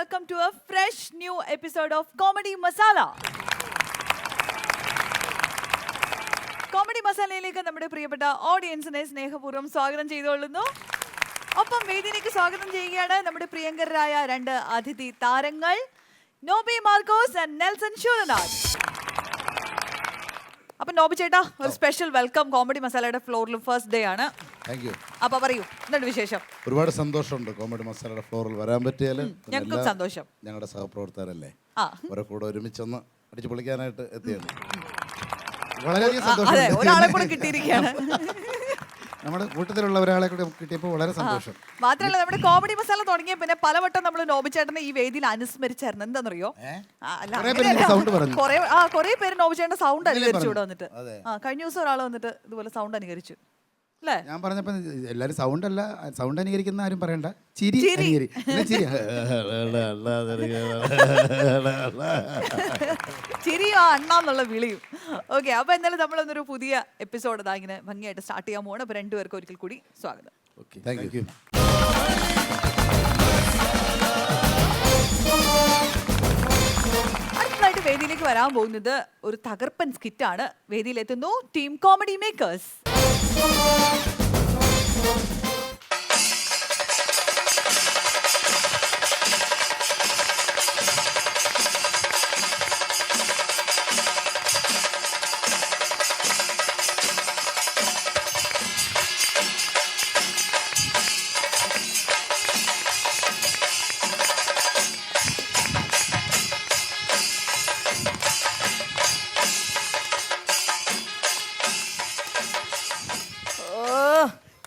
welcome to a fresh new episode of Comedy Masala. Comedy മസാലയിലേക്ക് നമ്മുടെ പ്രിയപ്പെട്ട ഓഡിയൻസിനെ സ്നേഹപൂർവ്വം സ്വാഗതം ചെയ്തുകൊള്ളുന്നു. ഒപ്പം വേദിയിലേക്ക് സ്വാഗതം ചെയ്യുകയാണ് നമ്മുടെ പ്രിയങ്കരായ രണ്ട് അതിഥി താരങ്ങൾ നോബി മാർക്കോസ് ആൻഡ് നെൽസൺ ശൂരനാഥ്. അപ്പൊ നോബി ചേട്ടാ, ഒരു സ്പെഷ്യൽ വെൽക്കം കോമഡി മസാലയുടെ ഫ്ലോറിൽ ഫസ്റ്റ് ഡേ ആണ്. Thank you. അപ്പൊ പറയൂ, എന്താണ് വിശേഷം? ഒരുപാട് സന്തോഷമുണ്ട് കോമഡി മസാലയുടെ ഫ്ലോറിൽ വരാൻ പറ്റിയാൽ. ഞങ്ങൾക്കും സന്തോഷം. ഞങ്ങളുടെ സഹപ്രവർത്തകരല്ലേ, അവരെ കൂടെ ഒരുമിച്ചൊന്ന് അടിച്ചു പൊളിക്കാനായിട്ട് എത്തിയാണ്. വളരെയധികം സന്തോഷം. ഒരാളെ കൂടെ കിട്ടിയിരിക്കുകയാണ്. നമ്മുടെ കൂട്ടത്തിലുള്ള ഒരാളെ കൂടെ കിട്ടിയപ്പോൾ വളരെ സന്തോഷം. മാത്രമല്ല, നമ്മുടെ കോമഡി മസാല തുടങ്ങിയ പിന്നെ പലവട്ടം നമ്മൾ നോബി ചേട്ടനെ ഈ വേദിയിൽ അനുസ്മരിച്ചായിരുന്നു. എന്താണെന്നറിയോ, കുറെ പേര് നോബി ചേട്ടന്റെ സൗണ്ട് അനുകരിച്ചു ഇവിടെ വന്നിട്ട്. കഴിഞ്ഞ ദിവസം ഒരാൾ വന്നിട്ട് ഇതുപോലെ സൗണ്ട് അനുകരിച്ചു. ഞാൻ പറഞ്ഞപ്പോ എല്ലാരും സൗണ്ട് അല്ല, സൗണ്ട് അനുകരിക്കുന്ന ആരും പറയണ്ട, ചിരി ചിരി. ചിരിയോ അണ്ണാന്നുള്ള വിളിയും. ഓക്കെ, അപ്പൊ എന്തായാലും നമ്മളൊന്നൊരു പുതിയ എപ്പിസോഡ് ഇങ്ങനെ ഭംഗിയായിട്ട് സ്റ്റാർട്ട് ചെയ്യാൻ പോകണം. അപ്പൊ രണ്ടുപേർക്കും ഒരിക്കൽ കൂടി സ്വാഗതം. അടുത്തതായിട്ട് വേദിയിലേക്ക് വരാൻ പോകുന്നത് ഒരു തകർപ്പൻ സ്കിറ്റാണ്. വേദിയിലെത്തുന്നു ടീം കോമഡി മേക്കേഴ്സ്.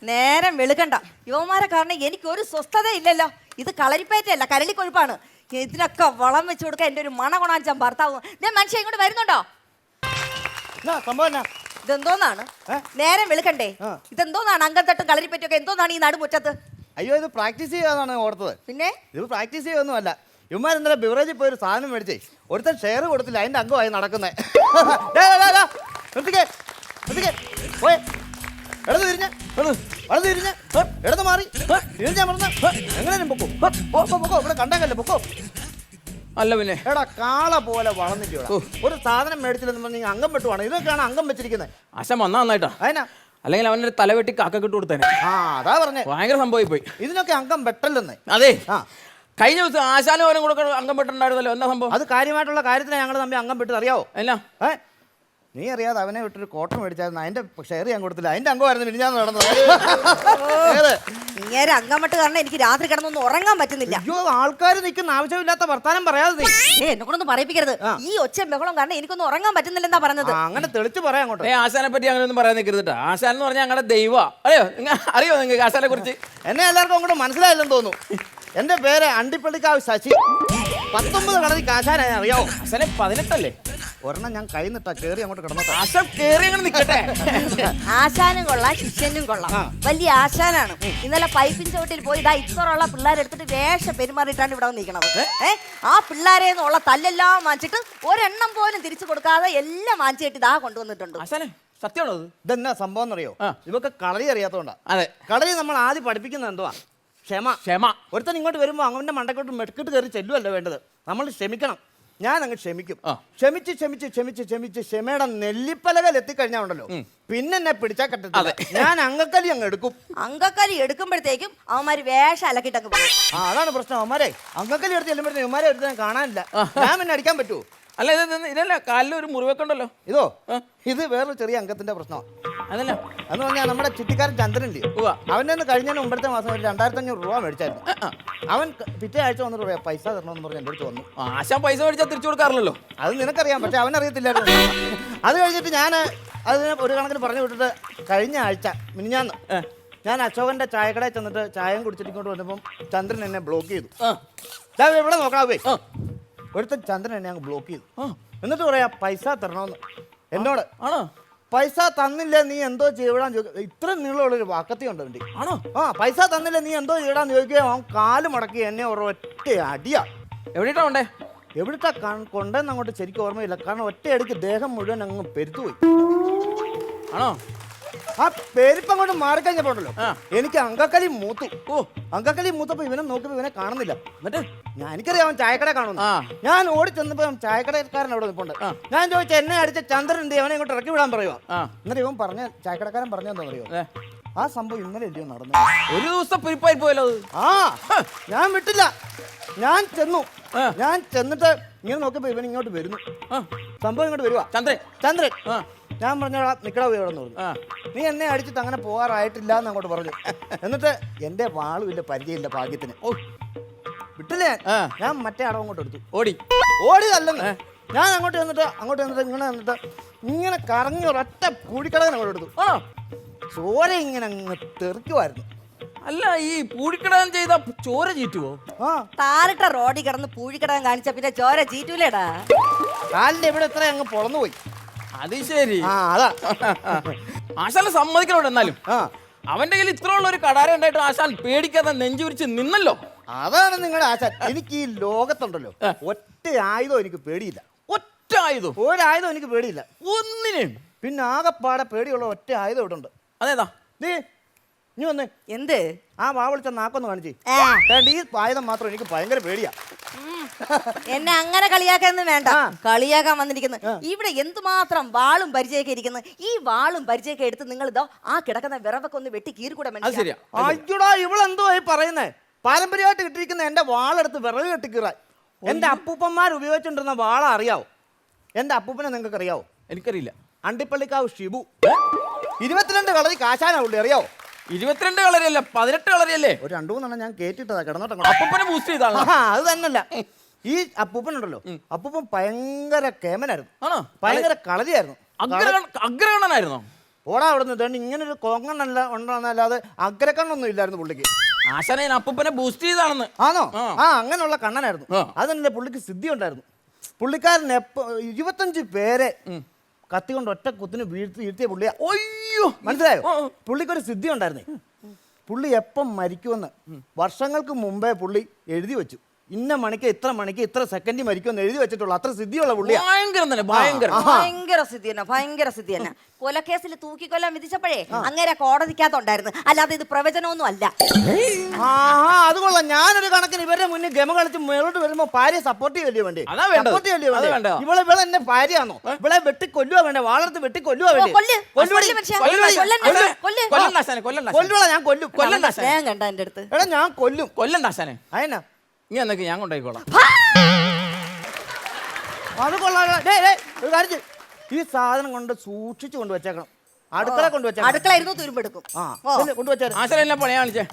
നേരം വെളുക്കണ്ട. യുവമാരെ കാരണം എനിക്കൊരു സ്വസ്ഥത ഇല്ലല്ലോ. ഇത് കളരിപ്പേറ്റല്ല, കരളിക്കൊഴുപ്പാണ്. ഇതിനൊക്കെ വളം വെച്ച് കൊടുക്കാൻ എൻ്റെ ഒരു മണ കൊണാഞ്ചാൻ ഭർത്താവ്. ഞാൻ മനുഷ്യ ഇങ്ങോട്ട് വരുന്നുണ്ടോ? ഇതെന്തോന്നാണ്? നേരം വെളുക്കണ്ടേ? ഇതെന്തോന്നാണ്? അങ്കത്തട്ടും കളരിപ്പേറ്റൊക്കെ എന്തോന്നാണ് ഈ നടുമുറ്റത്ത്? അയ്യോ, ഇത് പ്രാക്ടീസ് ചെയ്യാന്നാണ് ഓർത്തത്. പിന്നെ ഇത് പ്രാക്ടീസ് ചെയ്യൊന്നും അല്ല. ഇവന്മാർ ഇന്നലെ ബിവറേജിൽ പോയി ഒരു സാധനം മേടിച്ചേ, ഒരുത്തൻ ഷെയർ കൊടുത്തില്ല, അതിന്റെ അംഗമായി നടക്കുന്നേ. ഇടത് തിരിഞ്ഞ വലത് തിരിഞ്ഞ ഇടത് മാറി തിരിഞ്ഞാ മറന്ന എങ്ങനെ പൊക്കോ ഇവിടെ കണ്ടല്ലേ പൊക്കോ. അല്ല പിന്നെ എടാ, കാള പോലെ വളർന്നിട്ട് ഒരു സാധനം മേടിച്ചില്ലെന്ന് പറഞ്ഞാൽ അംഗം വെട്ടുവാണ്. ഇതൊക്കെയാണ് അംഗം വെച്ചിരിക്കുന്നത്. ആശം വന്നാ നന്നായിട്ടാ. അതിനാ അല്ലെങ്കിൽ അവൻ്റെ തലവെട്ടി കാക്കിട്ട് കൊടുത്തേനെ. അതാ പറഞ്ഞേ, ഭയങ്കര സംഭവം പോയി. ഇതിനൊക്കെ അംഗം വെട്ടല്ലെന്നേ. അതെ, കഴിഞ്ഞ ദിവസം ആശാനും അവനും കൂടെ അംഗം വെട്ടുണ്ടായിരുന്നല്ലോ. എന്താ സംഭവം? അത് കാര്യമായിട്ടുള്ള കാര്യത്തിനാണ് ഞങ്ങൾ തമ്മിൽ അംഗം വെട്ടത്. അറിയാവോ? എന്നാ നീ അറിയാതെ അവനെ വിട്ടൊരു കോട്ടൺ മേടിച്ചായിരുന്നു, അതിന്റെ ഷെയർ ഞാൻ കൊടുത്തില്ല. അതിന്റെ അംഗമായിരുന്നു മിനിഞ്ഞാന്ന് നടന്നത്. ഇങ്ങനെ അങ്കമട്ട് കാരണം എനിക്ക് രാത്രി കിടന്നൊന്നും ഉറങ്ങാൻ പറ്റുന്നില്ല. അയ്യോ, ആൾക്കാർ നിൽക്കുന്ന ആവശ്യമില്ലാത്ത വർത്താനം പറയാതെ എന്നെ കൊണ്ടൊന്നും പറയിപ്പിക്കരുത്. ഈ ഒച്ച ബഹളം കാരണം എനിക്കൊന്നും ഉറങ്ങാൻ പറ്റുന്നില്ലെന്നാ പറഞ്ഞത്. അങ്ങനെ തെളിച്ച് പറയാം അങ്ങോട്ട്. ആശാനെ പറ്റി അങ്ങനെ ഒന്നും പറയാൻ നിൽക്കരുത്. ആശാൻ എന്ന് പറഞ്ഞാൽ ഞങ്ങളുടെ ദൈവ. അറിയോ നിങ്ങൾക്ക് ആശാനെ കുറിച്ച്? എന്നെ എല്ലാവർക്കും അങ്ങോട്ട് മനസ്സിലായില്ലെന്ന് തോന്നുന്നു. എന്റെ പേര് അണ്ടിപ്പള്ളിക്കാവ് ശശി. 19 കളരി കാശാനായി. അറിയാവോ? ആശാനെ 18 ഒരെണ്ണം ഞാൻ കൈ നിട്ടാ കേറി അങ്ങോട്ട് കിടന്നോ. ആശാൻ കേറി അങ്ങനെ നിൽക്കട്ടെ. ആശാനും കൊള്ളാം, ശിഷ്യനും കൊള്ളാം. വലിയ ആശാനാണ്. ഇന്നലെ പൈപ്പിൻ ചോട്ടിൽ പോയി ഇതാ ഇത്തറുള്ള പിള്ളേരെടുത്തിട്ട് വേഷം പെരുമാറിയിട്ടാണ് ഇവിടെ നിൽക്കണത്. ആ പിള്ളേരെ നിന്നുള്ള തല്ലെല്ലാം വാങ്ങിച്ചിട്ട് ഒരെണ്ണം പോലും തിരിച്ചു കൊടുക്കാതെ എല്ലാം വാങ്ങിച്ചിട്ട് ഇതാ കൊണ്ടുവന്നിട്ടുണ്ട്. ആശാനെ സത്യമാണോ? ഇതെന്നാ സംഭവം എന്നറിയോ? ഇവക്ക് കളരി അറിയാത്തോണ്ടാ. അതെ, കളരി നമ്മൾ ആദ്യം പഠിപ്പിക്കുന്നത് എന്തുവാ? ക്ഷമ. ഒരുത്തൻ ഇങ്ങോട്ട് വരുമ്പോൾ അവന്റെ മണ്ടക്കോട്ട് മെടുക്കിട്ട് കയറി ചെല്ലുമല്ലോ വേണ്ടത്. നമ്മൾ ക്ഷമിക്കണം. ഞാൻ അങ്ങ് ക്ഷമിക്കും. ക്ഷമിച്ച് ക്ഷമിച്ച് ക്ഷമിച്ച് ക്ഷമിച്ച് ക്ഷമയുടെ നെല്ലിപ്പലകൽ എത്തിക്കഴിഞ്ഞാ ഉണ്ടല്ലോ, പിന്നെ എന്നെ പിടിച്ചാൽ കെട്ടത്തില്ല. ഞാൻ അങ്കക്കലി അങ്ങ് എടുക്കും. അങ്കക്കലി എടുക്കുമ്പോഴത്തേക്കും അവന്മാര് വേഷം അലക്കിട്ടങ്ങ് പോകും. അതാണ് പ്രശ്നം. അവന്മാരെ അങ്കക്കലി എടുത്ത് ചെല്ലുമ്പോഴത്തേക്കും ഇവന്മാരെ എടുത്ത് കാണാനില്ല. ഞാൻ പിന്നെ അടിക്കാൻ പറ്റുമോ? അല്ല, ഇതല്ല കാലിൽ ഒരു മുറിവൊക്കെ ഉണ്ടല്ലോ. ഇത് വേറൊരു ചെറിയ അംഗത്തിന്റെ പ്രശ്നമാണ്. അതല്ല എന്ന് പറഞ്ഞാൽ നമ്മുടെ ചുറ്റിക്കാരൻ ചന്ദ്രനില്ലേ, അവൻ്റെ നിന്ന് കഴിഞ്ഞാൽ മുമ്പത്തെ മാസം ഒരു 2500 രൂപ മേടിച്ചായിരുന്നു. അവൻ പിറ്റേ ആഴ്ച വന്നിട്ട് പൈസ തരണമെന്ന് പറഞ്ഞ് എൻ്റെ അടുത്ത് വന്നു. ആശാൻ പൈസ മേടിച്ചാൽ തിരിച്ചു കൊടുക്കാറില്ലല്ലോ. അത് നിനക്കറിയാം, പക്ഷെ അവനറിയത്തില്ലായിരുന്നു. അത് കഴിഞ്ഞിട്ട് ഞാൻ അതിന് ഒരു കണക്കിന് പറഞ്ഞു വിട്ടിട്ട് കഴിഞ്ഞ ആഴ്ച മിനിഞ്ഞാന്ന് ഞാൻ അശോകന്റെ ചായക്കടയിൽ ചെന്നിട്ട് ചായം കുടിച്ചിട്ട് ഇങ്ങോട്ട് വന്നപ്പം ചന്ദ്രൻ എന്നെ ബ്ലോക്ക് ചെയ്തു. ഇവിടെ നോക്കാവേ, ഒരുത്തൻ ചന്ദ്രൻ എന്നെ അങ്ങ് ബ്ലോക്ക് ചെയ്തു. എന്നിട്ട് പറയാ പൈസ തരണമെന്ന് എന്നോട്. ആണോ? പൈസ തന്നില്ല നീ എന്തോ ചെയ്യടാന്ന് ചോദിക്കുക. ഇത്ര നീളമുള്ളൊരു വാക്കത്തി ഉണ്ട് വേണ്ടി. ആണോ? പൈസ തന്നില്ല നീ എന്തോ ചെയ്യടാന്ന് ചോദിക്കുക. അവൻ കാല് മടക്കി എന്നെ ഒറ്റ അടിയാ. എവിടെയിട്ടാ കൊണ്ടേ? എവിടുത്തെ കൊണ്ടെന്ന് അങ്ങോട്ട് ശരിക്കും ഓർമ്മയില്ല. കാരണം ഒറ്റയടിക്ക് ദേഹം മുഴുവൻ അങ്ങ് പെരുത്തുപോയി. ആണോ? ആ പെരുപ്പ് അങ്ങോട്ട് മാറിക്കഴിഞ്ഞപ്പോണ്ടല്ലോ എനിക്ക് അങ്കക്കലി മൂത്തു. അങ്കക്കലി മൂത്തപ്പോ ഇവനെ നോക്കിയപ്പോ ഇവനെ കാണുന്നില്ല. എന്നിട്ട് എനിക്കറിയാം അവൻ ചായക്കട കാണുന്നു. ആ. ഞാൻ ഓടി ചെന്നപ്പോ ചായക്കടക്കാരൻ അവിടെ നിൽപ്പുണ്ട്. ഞാൻ ചോദിച്ച എന്നെ അടിച്ച ചന്ദ്രൻ എന്ത് അവനെ ഇങ്ങോട്ട് ഇറക്കി വിടാൻ പറയുക. എന്നിട്ട് ഇവൻ ചായക്കടക്കാരൻ പറഞ്ഞെന്താ പറയുക, ആ സംഭവം ഇന്നലെ അല്ലയോ നടന്നു. ഒരു ദിവസം പിരിപ്പായി പോയല്ലോ അത്. ഞാൻ വിട്ടില്ല. ഞാൻ ചെന്നിട്ട് ഇങ്ങനെ നോക്കിയപ്പോ ഇവൻ ഇങ്ങോട്ട് വരുന്നു. സംഭവം ഇങ്ങോട്ട് വരുവാ. ചന്ദ്രൻ ഞാൻ പറഞ്ഞോളാ നിക്കട പോയി അവിടെ പറഞ്ഞു. നീ എന്നെ അടിച്ചിട്ട് അങ്ങനെ പോകാറായിട്ടില്ല എന്ന് അങ്ങോട്ട് പറഞ്ഞു. എന്നിട്ട് എന്റെ വാളുമില്ല പരിചയമില്ല ഭാഗ്യത്തിന്. വിട്ടില്ലേ ഞാൻ മറ്റേ അടവ് അങ്ങോട്ട് എടുത്തു. ഓടിയതല്ലെന്ന്. ഞാൻ അങ്ങോട്ട് ചെന്നിട്ട് ഇങ്ങനെ കറങ്ങി ഒരൊറ്റ പൂഴിക്കടകൻ അങ്ങോട്ട് എടുത്തു. ചോര ഇങ്ങനെ അങ്ങ് തെറിക്കുമായിരുന്നു. അല്ല ഈ പൂഴിക്കടകൻ ചെയ്ത ചോര ചീറ്റുവോ? താരിട്ട റോഡിൽ കിടന്ന് പൂഴിക്കടകൻ കാണിച്ച പിന്നെ ചോര ചീറ്റൂലേടാ. കാലിന്റെ ഇവിടെ എത്ര അങ്ങ് പൊളന്നു പോയി. അത് ശരി. അതാ ആശാനെ സമ്മതിക്കണോട്. എന്നാലും അവന്റെ കയ്യിൽ ഇത്ര ഉള്ള ഒരു കടാര ഉണ്ടായിട്ട് ആശാൻ പേടിക്കാതെ നെഞ്ചു വിരിച്ച് നിന്നല്ലോ. അതാണ് നിങ്ങളുടെ ആശാൻ. എനിക്ക് ഈ ലോകത്തുണ്ടല്ലോ ഒറ്റ ആയുധം എനിക്ക് പേടിയില്ല. ഒരായുധം എനിക്ക് പേടിയില്ല ഒന്നിനും. പിന്നെ ആകെപ്പാടെ പേടിയുള്ള ഒറ്റ ആയുധം ഇവിടെ ഉണ്ട്. അതേതാ? നീ വന്നേ. എന്ത്? ആ വാ വിളിച്ച നാക്കൊന്ന് കാണിച്ചേ. ഈ ആയുധം മാത്രം എനിക്ക് ഭയങ്കര പേടിയാ. എന്നെ അങ്ങനെ കളിയാക്കാനൊന്നും വേണ്ട. കളിയാക്കാൻ വന്നിരിക്കുന്നു. ഇവിടെ എന്തുമാത്രം വാളും പരിചയൊക്കെ ഇരിക്കുന്നു. ഈ വാളും പരിചയൊക്കെ എടുത്ത് നിങ്ങൾ ഇതോ ആ കിടക്കുന്ന വിറവൊക്കെ ഒന്ന് വെട്ടി കീറിക്കൂടെ? അയ്യോടാ ഇവളെന്തോ പറയുന്നേ. പാരമ്പര്യമായിട്ട് കിട്ടിയിരിക്കുന്ന എന്റെ വാളെടുത്ത് വിറവ് കെട്ടിക്കീറാൻ എന്റെ അപ്പൂപ്പന്മാർ ഉപയോഗിച്ചോണ്ടിരുന്ന വാള അറിയാവോ? എന്റെ അപ്പൂപ്പനെ നിങ്ങൾക്ക് അറിയാവോ? എനിക്കറിയില്ല. അണ്ടിപ്പള്ളിക്കാവ് ഷിബു 22 കളരി കാശാനുള്ളി അറിയാവോ? 22 കളരിയല്ല 18 കളരിയല്ലേ? ഒരു 2-3 ഞാൻ കേട്ടിട്ടതാ കിടന്നോട്ടെ. അപ്പൂപ്പനെ ബൂസ്റ്റ് ചെയ്താണ്. അത് തന്നല്ല. ഈ അപ്പൂപ്പനുണ്ടല്ലോ, അപ്പൂപ്പൻ ഭയങ്കര കേമനായിരുന്നു. ഭയങ്കര കളരിയായിരുന്നു. അഗ്രഗണനായിരുന്നോ? ഓടാ അവിടെ നിന്ന് ഇങ്ങനൊരു കോങ്ങണ്ണല്ല ഉണ്ടോന്നല്ലാതെ അഗ്രക്കണ്ണൊന്നും ഇല്ലായിരുന്നു പുള്ളിക്ക്. ആശാനെ അപ്പൂപ്പനെ ബൂസ്റ്റ് ചെയ്താണെന്ന്. ആണോ? അങ്ങനെയുള്ള കണ്ണനായിരുന്നു. അതല്ലേ പുള്ളിക്ക് സിദ്ധി ഉണ്ടായിരുന്നു. പുള്ളിക്കാരൻ 25 പേരെ കത്തി കൊണ്ട് ഒറ്റ കുത്തിന് വീഴ്ത്തിയ പുള്ളിയാ. അയ്യോ, മനസ്സിലായോ? പുള്ളിക്കൊരു സിദ്ധി ഉണ്ടായിരുന്നേ. പുള്ളി എപ്പം മരിക്കുമെന്ന് വർഷങ്ങൾക്ക് മുമ്പേ പുള്ളി എഴുതി വെച്ചു. ഇന്ന മണിക്ക് ഇത്ര മണിക്ക് ഇത്ര സെക്കൻഡ് മരിക്കുമെന്ന് എഴുതി വെച്ചിട്ടുള്ളൂ. അത്ര സിദ്ധിയുള്ള പുള്ളിയാ. ഭയങ്കര സിദ്ധി തന്നെ. കൊലക്കേസിൽ തൂക്കിക്കൊല്ലാൻ വിധിച്ചപ്പോഴേ അങ്ങനെ കോടതിക്കകത്തുണ്ടായിരുന്നു. അല്ലാതെ ഇത് പ്രവചനമൊന്നും അല്ല. അത് കൊള്ളാം. ഞാനൊരു കണക്കിന് ഇവരുടെ മുന്നിൽ ഗമ കളിച്ച് മേളോട്ട് വരുമ്പോ ഭാര്യ സപ്പോർട്ട് ചെയ്യല്ലേ വേണ്ടേ? ഇവളെ എന്നെ ഭാര്യയാണോ? ഇവളെ വെട്ടിക്കൊല്ലുവാ വേണ്ടേ? വാളർത്ത് വെട്ടിക്കൊല്ലുവാ വേണ്ടേ? കൊല്ലുവാ. ഞാൻ കൊല്ലും. കണ്ട എന്റെ അടുത്ത്. എടാ ഞാൻ കൊല്ലും. കൊല്ലണ്ടാശാനെ. അതെന്നാ നീ എന്നൊക്കെ ഞാൻ കൊണ്ടായിക്കോളാം. അത് കൊള്ളാം. ഈ സാധനം കൊണ്ട് സൂക്ഷിച്ചു കൊണ്ട് വെച്ചേക്കണം. അടുക്കള കൊണ്ട് വെച്ചേക്കണം. അടുക്കളായിരുന്നു തുരുമ്പെടുക്കും. കൊണ്ടുവച്ചേ. ആശാൻ എന്നെ പണിയാ കാണിച്ചേ.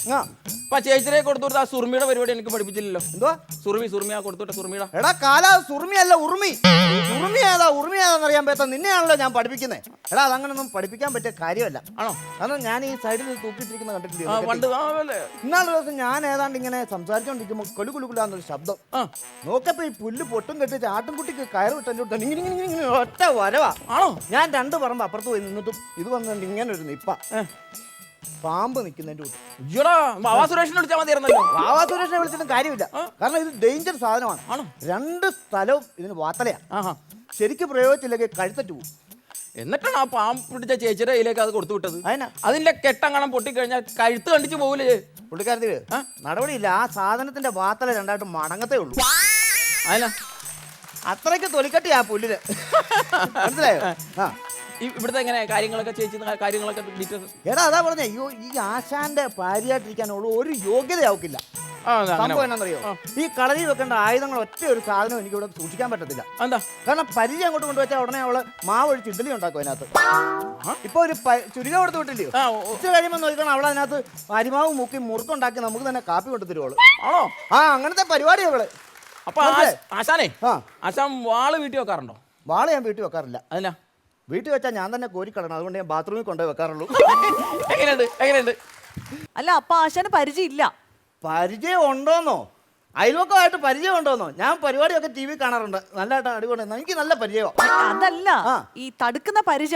അപ്പൊ ചേച്ചിയെ കൊടുത്തു ആ സുർമിയുടെ പരിപാടി എനിക്ക് പഠിപ്പിച്ചില്ലല്ലോ. എന്തുവാ? സുർമിയാ കൊടുത്തോട്ടെ. സുർമിയുടെ എടാ കാല സുർമിയല്ല ഉറുമി. ഉറുമി ഏതാന്ന് അറിയാൻ പറ്റാ നിന്നെയാണല്ലോ ഞാൻ പഠിപ്പിക്കുന്നത്. എടാ അതങ്ങനൊന്നും പഠിപ്പിക്കാൻ പറ്റിയ കാര്യമല്ല. ആണോ? കാരണം ഞാൻ ഈ സൈഡിൽ തൂക്കിട്ടിരിക്കുന്ന കണ്ടിട്ടില്ല. ഇന്നാളെ ദിവസം ഞാൻ ഏതാണ്ട് ഇങ്ങനെ സംസാരിച്ചോണ്ടിരിക്കുമ്പോ കൊലുകുലുകുലാന്നൊരു ശബ്ദം നോക്കപ്പോ ഈ പുല്ല് പൊട്ടും കെട്ടിച്ച് ആട്ടുംകുട്ടിക്ക് കയറ് വിട്ടു ഇങ്ങനെ ഒറ്റ വരവാ. ആണോ? ഞാൻ 2 പറമ്പ് അപ്പുറത്ത് പോയി നിന്നിട്ടും ഇത് വന്നിട്ട് ഇങ്ങനെ ഒരു നിപ്പ പാമ്പ് നിൽക്കുന്നതിന്റെ ബാബാ സുരേഷിനെ വിളിച്ചാൽ മതിയായിരുന്നല്ലോ. ബാബാ സുരേഷിനെ വിളിച്ചിട്ടും കാര്യമില്ല. കാരണം ഇത് ഡേഞ്ചർ സാധനമാണ്. 2 സ്ഥലവും ഇതിന് വാത്തലയാണ്. ശരിക്കും പ്രയോഗിച്ചില്ലെങ്കിൽ കഴുത്തറ്റ് പോകും. എന്നിട്ടാണ് ആ പാമ്പ് പിടിച്ച ചേച്ചിയുടെ കയ്യിലേക്ക് അത് കൊടുത്തു വിട്ടത്. അതിനാ അതിന്റെ കെട്ടങ്ങണം പൊട്ടിക്കഴിഞ്ഞാൽ കഴുത്ത് കണ്ടിച്ച് പോകില്ലേ പുള്ളിക്കാരത്തിൽ? നടപടിയില്ല. ആ സാധനത്തിന്റെ വാത്തല 2ആയിട്ട് മടങ്ങത്തേ ഉള്ളൂ. അതിനാ അത്രയ്ക്ക് തൊലിക്കട്ടി ആ പുല്ലിന്. മനസ്സിലായോ? ഇവിടുത്തെ എങ്ങനെ കാര്യങ്ങളൊക്കെ ചേച്ചി കാര്യങ്ങളൊക്കെ ഡീറ്റെയിൽസ്. എടാ അതാ പറഞ്ഞേ. അയ്യോ ഈ ആശാന്റെ ഭാര്യയായിട്ടിരിക്കാനുള്ള ഒരു യോഗ്യത ആവക്കില്ല. സംഭവം എന്നാന്നറിയോ? ഈ കളരി വെക്കേണ്ട ആയുധങ്ങൾ ഒറ്റ ഒരു സാധനം എനിക്ക് ഇവിടെ സൂക്ഷിക്കാൻ പറ്റത്തില്ല. എന്താ? കാരണം പരിചയം അങ്ങോട്ട് കൊണ്ടുവച്ചാൽ ഉടനെ അവള് മാവ് ഒഴിച്ച് ഇഡ്ഡലി ഉണ്ടാക്കും അതിനകത്ത്. ഇപ്പൊ ഒരു ചുരുക കൊടുത്ത് വിട്ടില്ലയോ? ഉച്ച കഴിയുമ്പോൾ നോക്കണം അവൾ അതിനകത്ത് അരിമാവ് മുക്കി മുറുക്കുണ്ടാക്കി നമുക്ക് തന്നെ കാപ്പി കൊണ്ടു തരുവോള്. ആണോ? അങ്ങനത്തെ പരിപാടി അവള്. അപ്പൊ ആശാനെ ആശാൻ വാള് വീട്ടിൽ വെക്കാറുണ്ടോ? വാള് ഞാൻ വീട്ടിൽ വെക്കാറില്ല. അതിനാ വീട്ടിൽ വെച്ചാൽ ഞാൻ തന്നെ കോരിക്കളണം. അതുകൊണ്ട് ഞാൻ ബാത്റൂമിൽ കൊണ്ടുപോയി വെക്കാറുള്ളൂ. എങ്ങനെയുണ്ട്? അല്ല അപ്പൊ ആശാന് പരിചയം ഇല്ല. പരിചയം ഉണ്ടോന്നോ? അയൽവക്കമായിട്ട് പരിചയം ഉണ്ടോന്നോ? ഞാൻ പരിപാടിയൊക്കെ TV കാണാറുണ്ട്. നല്ലതായിട്ട് അടിപൊളി. എനിക്ക് നല്ല പരിചയമാണ്. അതല്ല ഈ തടുക്കുന്ന പരിച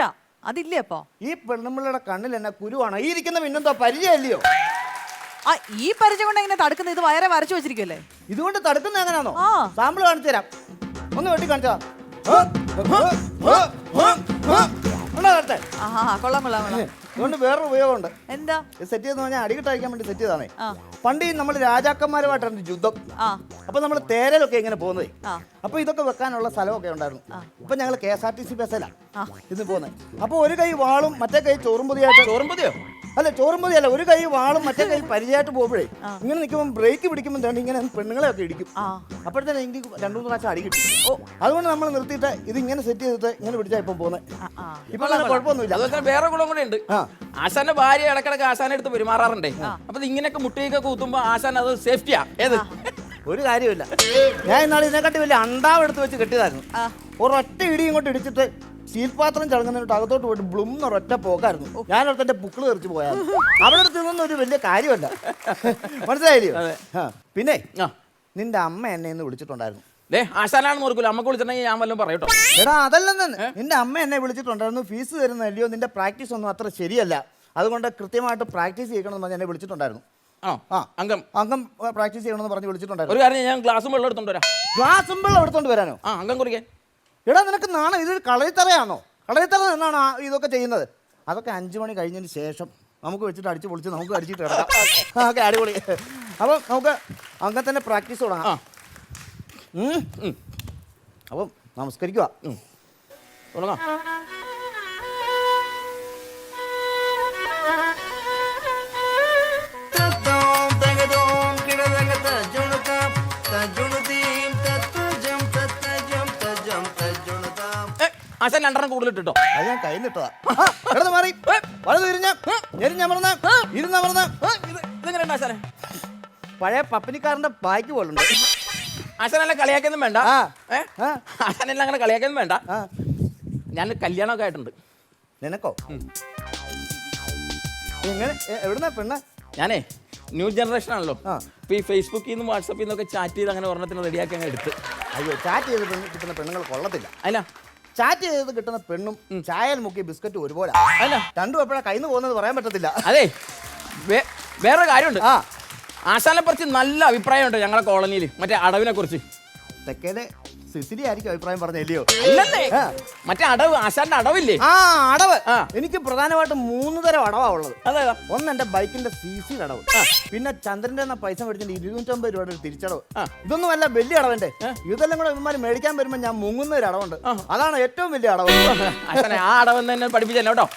അതില്ലേ? അപ്പൊ ഈ പെണ്ണുമ്പിള്ളയുടെ കണ്ണിൽ എന്നെ കുരുവാണോ? ഈ ഇരിക്കുന്ന പിന്നെന്തോ പരിചയമില്ലയോ? ഈ പരിചയം കൊണ്ട് എങ്ങനെ തടുക്കുന്നത്? ഇത് വയറെ വരച്ചു വെച്ചിരിക്കല്ലേ? ഇതുകൊണ്ട് തടുക്കുന്നത് എങ്ങനെയാണോ? സാമ്പിൾ കാണിച്ചു തരാം. ഒന്ന് വെട്ടി കാണിച്ചാ. കൊള്ളാം. അതുകൊണ്ട് വേറൊരു ഉപയോഗമുണ്ട്. എന്താ? സെറ്റ് ചെയ്തെന്ന് പറഞ്ഞാൽ അടികിട്ടയക്കാൻ വേണ്ടി സെറ്റ് ചെയ്താണേ. ആ. പണ്ട് ഈ നമ്മൾ രാജാക്കന്മാരുമായിട്ടാണ് യുദ്ധം. ആ അപ്പൊ നമ്മൾ തേരലൊക്കെ ഇങ്ങനെ പോകുന്നത്. ആ. അപ്പൊ ഇതൊക്കെ വെക്കാനുള്ള സ്ഥലമൊക്കെ ഉണ്ടായിരുന്നു. ഇപ്പൊ ഞങ്ങൾ KSRTC ബസ്സിലാണ് ഇന്ന് പോകുന്നത്. അപ്പൊ ഒരു കൈ വാളും മറ്റേ കൈ ചോറും പൊതിയായിട്ട്. ചോറും പൊതിയോ? അല്ല, ചോറും പൊതിയല്ല, ഒരു കൈ വാളും മറ്റേ കൈ പരിചയമായിട്ട് പോകുമ്പോഴേ ഇങ്ങനെ നിൽക്കുമ്പോൾ ബ്രേക്ക് പിടിക്കുമ്പോൾ തന്നെ ഇങ്ങനെ പെണ്ണുങ്ങളെയൊക്കെ ഇടിക്കും. അപ്പോഴത്തേനും എനിക്ക് 2-3 പ്രാവശ്യം അടി കിട്ടി. അതുകൊണ്ട് നമ്മൾ നിർത്തിയിട്ട് ഇത് ഇങ്ങനെ സെറ്റ് ചെയ്തിട്ട് ഇങ്ങനെ പിടിച്ചാൽ ഇപ്പം പോകുന്നത്. ഇപ്പൊ അങ്ങനെ കുഴപ്പമൊന്നുമില്ല. അതുപോലെ വേറെ ഗുണം കൂടെ ഉണ്ട്. ആശാന്റെ ഭാര്യ ഇടക്കിടക്ക് ആശാനെ അടുത്ത് പെരുമാറാറുണ്ടേ. അപ്പൊ ഇങ്ങനെയൊക്കെ മുട്ടയൊക്കെ കൂത്തുമ്പോ ആശാൻ അത് സേഫ്റ്റിയാ. ഏത് ഒരു കാര്യമില്ല. ഞാൻ ഇന്നാളെ ഇതിനെക്കാട്ടി വലിയ അണ്ടാവ് എടുത്ത് വെച്ച് കെട്ടിയതായിരുന്നു. ഒരൊറ്റ ഇടി ഇങ്ങോട്ട് ഇടിച്ചിട്ട് സ്റ്റീൽ പാത്രം ചടങ്ങുന്നതിനോട്ട് അകത്തോട്ട് പോയിട്ട് ബ്ലും ഒരൊറ്റ പോക്കായിരുന്നു. ഞാനടുത്ത് എന്റെ പുക്കിള് തെറിച്ച് പോയായിരുന്നു. അവിടെ അടുത്ത് നിന്നൊന്നും ഒരു വലിയ കാര്യമല്ല. മനസ്സിലായില്ലയോ? പിന്നെ നിന്റെ അമ്മ എന്നെ ഇന്ന് വിളിച്ചിട്ടുണ്ടായിരുന്നു. ആശാനാണെന്ന് ഓർക്കൂല. അമ്മക്ക് വിളിച്ചിട്ടുണ്ടെങ്കിൽ ഞാൻ വല്ലതും പറയട്ടോ. എടാ അതല്ലെന്ന്, നിന്റെ അമ്മ എന്നെ വിളിച്ചിട്ടുണ്ടായിരുന്നു. ഫീസ് തരുന്നല്ലയോ, നിന്റെ പ്രാക്ടീസ് ഒന്നും അത്ര ശരിയല്ല, അതുകൊണ്ട് കൃത്യമായിട്ട് പ്രാക്ടീസ് ചെയ്യണമെന്ന് പറഞ്ഞ് എന്നെ വിളിച്ചിട്ടുണ്ടായിരുന്നു. അംഗം പ്രാക്ടീസ് ചെയ്യണമെന്ന് പറഞ്ഞ് വിളിച്ചിട്ടുണ്ടായിരുന്നു. ഒരു കാര്യം, ഞാൻ ഗ്ലാസും വെള്ളം എടുത്തോണ്ട് വരാം. ഗ്ലാസും വെള്ളം എടുത്തോണ്ട് വരാനോ? അംഗം കുറിക്കാൻ. എടാ നിനക്ക് നാണോ? ഇതൊരു കളരിത്തറയാണോ? കളരിത്തറ എന്നാണ് ഇതൊക്കെ ചെയ്യുന്നത്. അതൊക്കെ 5 മണി കഴിഞ്ഞതിന് ശേഷം നമുക്ക് വെച്ചിട്ട് അടിച്ച് പൊളിച്ച് നമുക്ക് അടിച്ചിട്ട് കിടക്കാം. ഓക്കെ, അടിപൊളി. അപ്പം നമുക്ക് അംഗത്തിൻ്റെ പ്രാക്ടീസ് തുടങ്ങാം. അപ്പം നമസ്കരിക്കുക. തുടങ്ങാം. ആശാൻ 2 കൂടുതൽ ഇട്ടോ. അത് ഞാൻ കയ്യിൽ നിട്ടതാ. കിടന്ന് മാറി വലത് ഇരുന്നമർന്ന. ഇതെങ്ങനെയുണ്ട് ആശാനെ? പഴയ പപ്പനിക്കാരന്റെ ബായ്ക്ക് പോലുണ്ട്. ആശാനെല്ലാം കളിയാക്കൊന്നും വേണ്ട. ആശാനെല്ലാം അങ്ങനെ കളിയാക്കൊന്നും വേണ്ട. ഞാൻ കല്യാണമൊക്കെ ആയിട്ടുണ്ട്. നിനക്കോ? എങ്ങനെ? എവിടുന്ന പെണ്ണ? ഞാനേ ന്യൂ ജനറേഷൻ ആണല്ലോ. ഇപ്പൊ ഈ ഫേസ്ബുക്കിൽ നിന്നും വാട്സപ്പിൽ നിന്നൊക്കെ ചാറ്റ് ചെയ്ത് അങ്ങനെ ഒരെണ്ണത്തിന് റെഡിയാക്കി അങ്ങനെ എടുത്ത്. അയ്യോ, ചാറ്റ് ചെയ്ത് കിട്ടുന്ന പെണ്ണുങ്ങൾ കൊള്ളത്തില്ല. അല്ല, ചാറ്റ് ചെയ്ത് കിട്ടുന്ന പെണ്ണും ചായൽ മുക്കിയ ബിസ്ക്കറ്റ് ഒരുപോലെ. അല്ല, രണ്ടും എപ്പോഴാണ് കയ്യിൽ നിന്ന് പോകുന്നത് പറയാൻ പറ്റത്തില്ല. അതെ, വേറൊരു കാര്യമുണ്ട്. ആശാനെ കുറിച്ച് നല്ല അഭിപ്രായമുണ്ട് ഞങ്ങളുടെ കോളനിയിൽ, മറ്റേ അടവിനെ കുറിച്ച്. തെക്കേലെ സിസിലി ആയിരിക്കും അഭിപ്രായം പറഞ്ഞല്ലോ. മറ്റേ അടവ്, ആശാന്റെ അടവില്ലേ? അടവ്. എനിക്ക് പ്രധാനമായിട്ടും 3 തരം അടവാ ഉള്ളത്. അതെതാ? ഒന്ന് എന്റെ ബൈക്കിന്റെ CC അടവ്, പിന്നെ ചന്ദ്രന്റെ പൈസ മേടിച്ചിട്ട് 250 രൂപയുടെ ഒരു തിരിച്ചടവ്. ഇതൊന്നും അല്ല വലിയ അടവന്റെ. ഇതെല്ലാം കൂടെ ഇവന്മാര് മേടിക്കാൻ വരുമ്പോ ഞാൻ മുങ്ങുന്ന ഒരു അടവുണ്ട്. അതാണ് ഏറ്റവും വലിയ അടവ്. ആശാനെ ആ അടവെന്ന് തന്നെ പഠിപ്പിച്ചല്ലോ കേട്ടോ.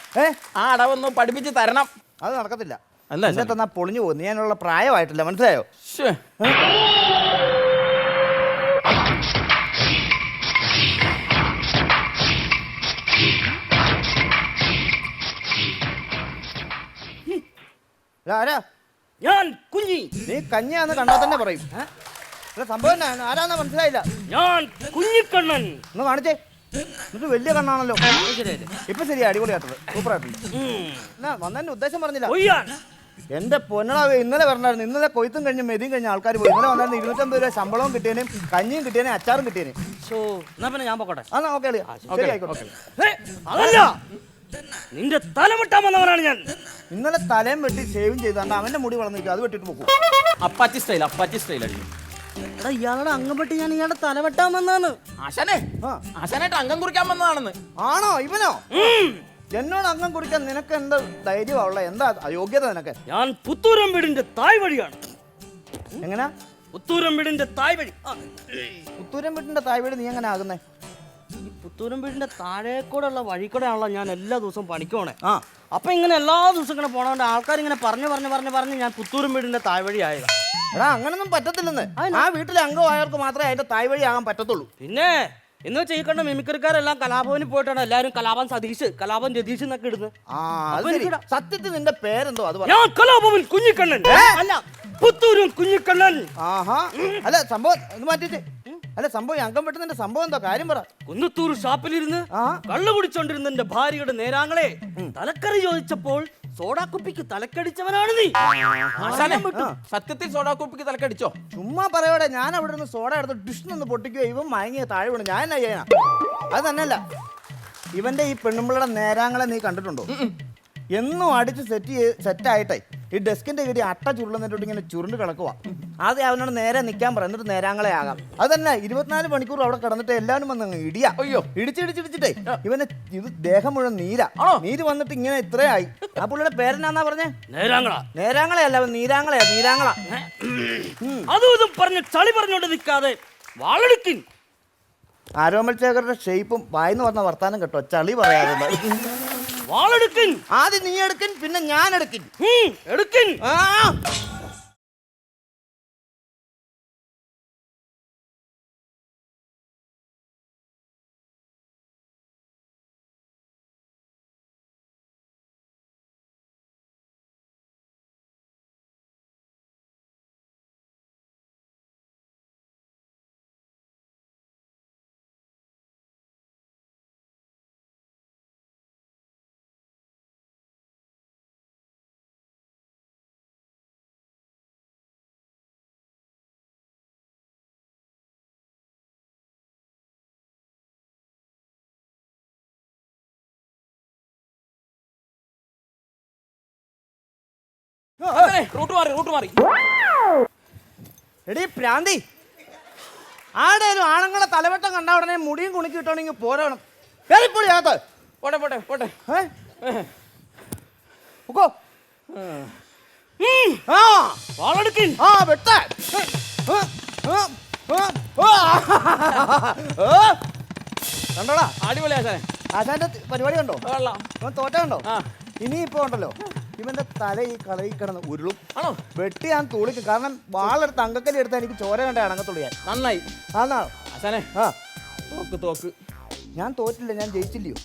ആ അടവൊന്ന് പഠിപ്പിച്ച് തരണം. അത് നടക്കത്തില്ല. എന്താ തന്നാ പൊളിഞ്ഞു പോകുന്നു. ഞാനുള്ള പ്രായമായിട്ടില്ല, മനസ്സിലായോ? ഞാൻ കുഞ്ഞി. നീ കഞ്ഞിയാന്ന് കണ്ടാ തന്നെ പറയും. സംഭവം ആരാന്നാ മനസ്സിലായില്ല. ഞാൻ കുഞ്ഞിക്കണ്ണൻ. ഒന്ന് കാണിച്ചേ. എന്നിട്ട് വലിയ കണ്ണാണല്ലോ. ഇപ്പൊ ശരി, അടിപൊളിയായിട്ടുണ്ട്, സൂപ്പറായിട്ടുണ്ട്. എന്നാ വന്നതിന്റെ ഉദ്ദേശം പറഞ്ഞില്ല. എന്റെ പൊന്നടാവേ, ഇന്നലെ പറഞ്ഞായിരുന്നു. ഇന്നലെ കൊയ്ത്തും കഴിഞ്ഞ് മെതിയും കഴിഞ്ഞ ആൾക്കാർ പോയി. ഇന്നലെ വന്നായിരുന്നു 250 രൂപ ശമ്പളവും കിട്ടിയേനും കഞ്ഞിയും കിട്ടിയേനും അച്ചാറും കിട്ടിയേനും. എന്നാ പിന്നെ ഞാൻ പോട്ടെ. എന്നാ ഓക്കെ, ശരി ആയിക്കോട്ടെ. അതല്ല, നിന്റെ തല വെട്ടാൻ വന്നവനാണ് ഞാൻ. ഇന്നലെ തലയും വെട്ടി ഷേവിങ് ചെയ്താണ്ട് അവന്റെ മുടി വളർന്നിരിക്കും, അത് വെട്ടിട്ട് പോകും. അപ്പാച്ചി സ്റ്റൈൽ അടിക്കും. എടാ, ഇയാളുടെ അംഗം വെട്ടി ഞാൻ ഇയാളുടെ തല വെട്ടാൻ വന്നാണ്. ആശാനായിട്ട് അംഗം കുറിക്കാൻ വന്നതാണെന്ന്. ആണോ? ഇവനോ? എന്നോട് അംഗം കുറിക്കാൻ നിനക്ക് എന്താ ധൈര്യമുള്ള? എന്താ അയോഗ്യത നിനക്ക്? ഞാൻ പുത്തൂരം വീടിന്റെ തായ് വഴിയാണ്. എങ്ങനാ? പുത്തൂരം വീടിന്റെ തായ് വഴി. പുത്തൂരം വീടിന്റെ തായ് വഴി നീ എങ്ങനെ ആകുന്നേ? ഈ പുത്തൂരം വീടിന്റെ താഴേക്കൂടെയുള്ള വഴി കൂടെ ആണല്ലോ ഞാൻ എല്ലാ ദിവസവും പണിക്കോണേ. അപ്പൊ ഇങ്ങനെ എല്ലാ ദിവസവും ഇങ്ങനെ പോണോണ്ട് ആൾക്കാർ ഇങ്ങനെ പറഞ്ഞു ഞാൻ പുത്തൂരം വീടിന്റെ തായ് വഴി ആയതാ. എടാ, അങ്ങനൊന്നും പറ്റത്തില്ലെന്ന്. ആ വീട്ടിലെ അംഗമായവർക്ക് മാത്രമേ അതിന്റെ തായ് വഴി ആകാൻ പറ്റത്തുള്ളൂ. പിന്നെ എന്ന് വെച്ചാൽ ഈ കണ്ട മിമിക്രിക്കാരെല്ലാം കലാഭവനിൽ പോയിട്ടാണ് എല്ലാരും കലാപം സതീഷ്, കലാപം രതീഷ് എന്നൊക്കെ ഇടുന്നത്. സത്യത്തിൽ നിന്റെ പേരെന്തോ? അത് ഞാൻ കലാഭവൻ കുഞ്ഞിക്കണ്ണൻ. അല്ല, പുത്തൂരും കുഞ്ഞിക്കണ്ണൻ. ആഹാ. അല്ല, സംഭവം ഇത് മാറ്റിട്ട്. അല്ല, സംഭവം അംഗം വെട്ടുന്നതിന്റെ സംഭവം എന്താ? കാര്യം പറ. കുന്നത്തൂർ ഷാപ്പിലിരുന്ന് കള്ളു കുടിച്ചോണ്ടിരുന്ന എന്റെ ഭാര്യയുടെ നേരാങ്ങളെ തലക്കറി ചോദിച്ചപ്പോൾ സോഡാക്കുപ്പിക്ക് തലക്കടിച്ചവനാണ് നീ. സത്യത്തിൽ സോഡാക്കുപ്പിക്ക് തലക്കടിച്ചോ? ചുമ്മാ പറയോടെ. ഞാൻ അവിടെ നിന്ന് സോഡ എടുത്ത് ഡിഷ്ന്ന് പൊട്ടിക്കുകയോ ഇവൻ മയങ്ങിയ താഴെ വീണ്. ഞാൻ എന്നാ ചെയ്യാനാ? അത് തന്നെയല്ല, ഇവന്റെ ഈ പെണ്ണുമ്പിള്ളയുടെ നേരാങ്ങളെ നീ കണ്ടിട്ടുണ്ടോ? എന്നും അടിച്ച് സെറ്റായിട്ടേ ഈ ഡെസ്കിന്റെ കീഴിൽ അട്ട ചുരുളുന്നിട്ട് ഇങ്ങനെ ചുരുണ്ട് കിടക്കുക. ആദ്യം അവനോട് നേരെ നിൽക്കാൻ പറ, എന്നിട്ട് നേരാങ്ങളെ ആകാം. അത് തന്നെ 24 മണിക്കൂർ അവിടെ കിടന്നിട്ട് എല്ലാവരും വന്ന് ഇടിയാ. അയ്യോ. ഇടിച്ചിട്ടേ ഇവനെ ഇത് ദേഹം മുഴുവൻ നീരാ. നീര് വന്നിട്ട് ഇങ്ങനെ ഇത്രയായി. ആ പുള്ളിയുടെ പേരെന്നാ പറഞ്ഞേ? നേരാങ്ങളെയല്ല, അവൻ നീരാങ്ങളെയാ. നീരാങ്ങള. അതും ഇതും പറഞ്ഞ് ചളി പറഞ്ഞോണ്ട് നിൽക്കാതെ വാളെടുക്കിൻ. ആരോമൽ ശേഖരുടെ ഷേപ്പും വായിന്ന് പറഞ്ഞ വർത്താനം കേട്ടോ, ചളി പറയാറുണ്ട്. വാളെടുക്കിൻ. ആദ്യം നീ എടുക്കിൻ, പിന്നെ ഞാൻ എടുക്കിൻ. എടുക്കിൻ. ആ റൂട്ട് മാറി. എടീ പ്രാന്തി, ആടേലും ആണുങ്ങളെ തലവട്ടം കണ്ട ഉടനെ മുടിയും കുണുക്കി കിട്ടണമെങ്കിൽ പോരണം. വേറിപ്പൊളി അകത്ത് പോട്ടെ. ഉക്കോ. ആ വാളെടുക്കിൻ. ആ വെട്ട. കണ്ടോടാ അടിപൊളി ആശാനെ. ആശാന്റെ പരിപാടി കണ്ടോ? കൊള്ളാം. അവൻ തോറ്റ കണ്ടോ? ഇനിയിപ്പോ ഉണ്ടല്ലോ ഇവന്റെ തല ഈ കളയിൽ കിടന്ന് ഉരുളും. ആണോ? വെട്ടി ഞാൻ തുളിക്കും. കാരണം വാളെടുത്ത് അങ്കക്കല്ലി എടുത്താൽ എനിക്ക് ചോര കണ്ട അണങ്ങത്തുള്ളിയാൻ. നന്നായി ആന്നാ ആശാനെ. ആ തോക്ക്. ഞാൻ തോറ്റില്ല, ഞാൻ ജയിച്ചില്ലയോ?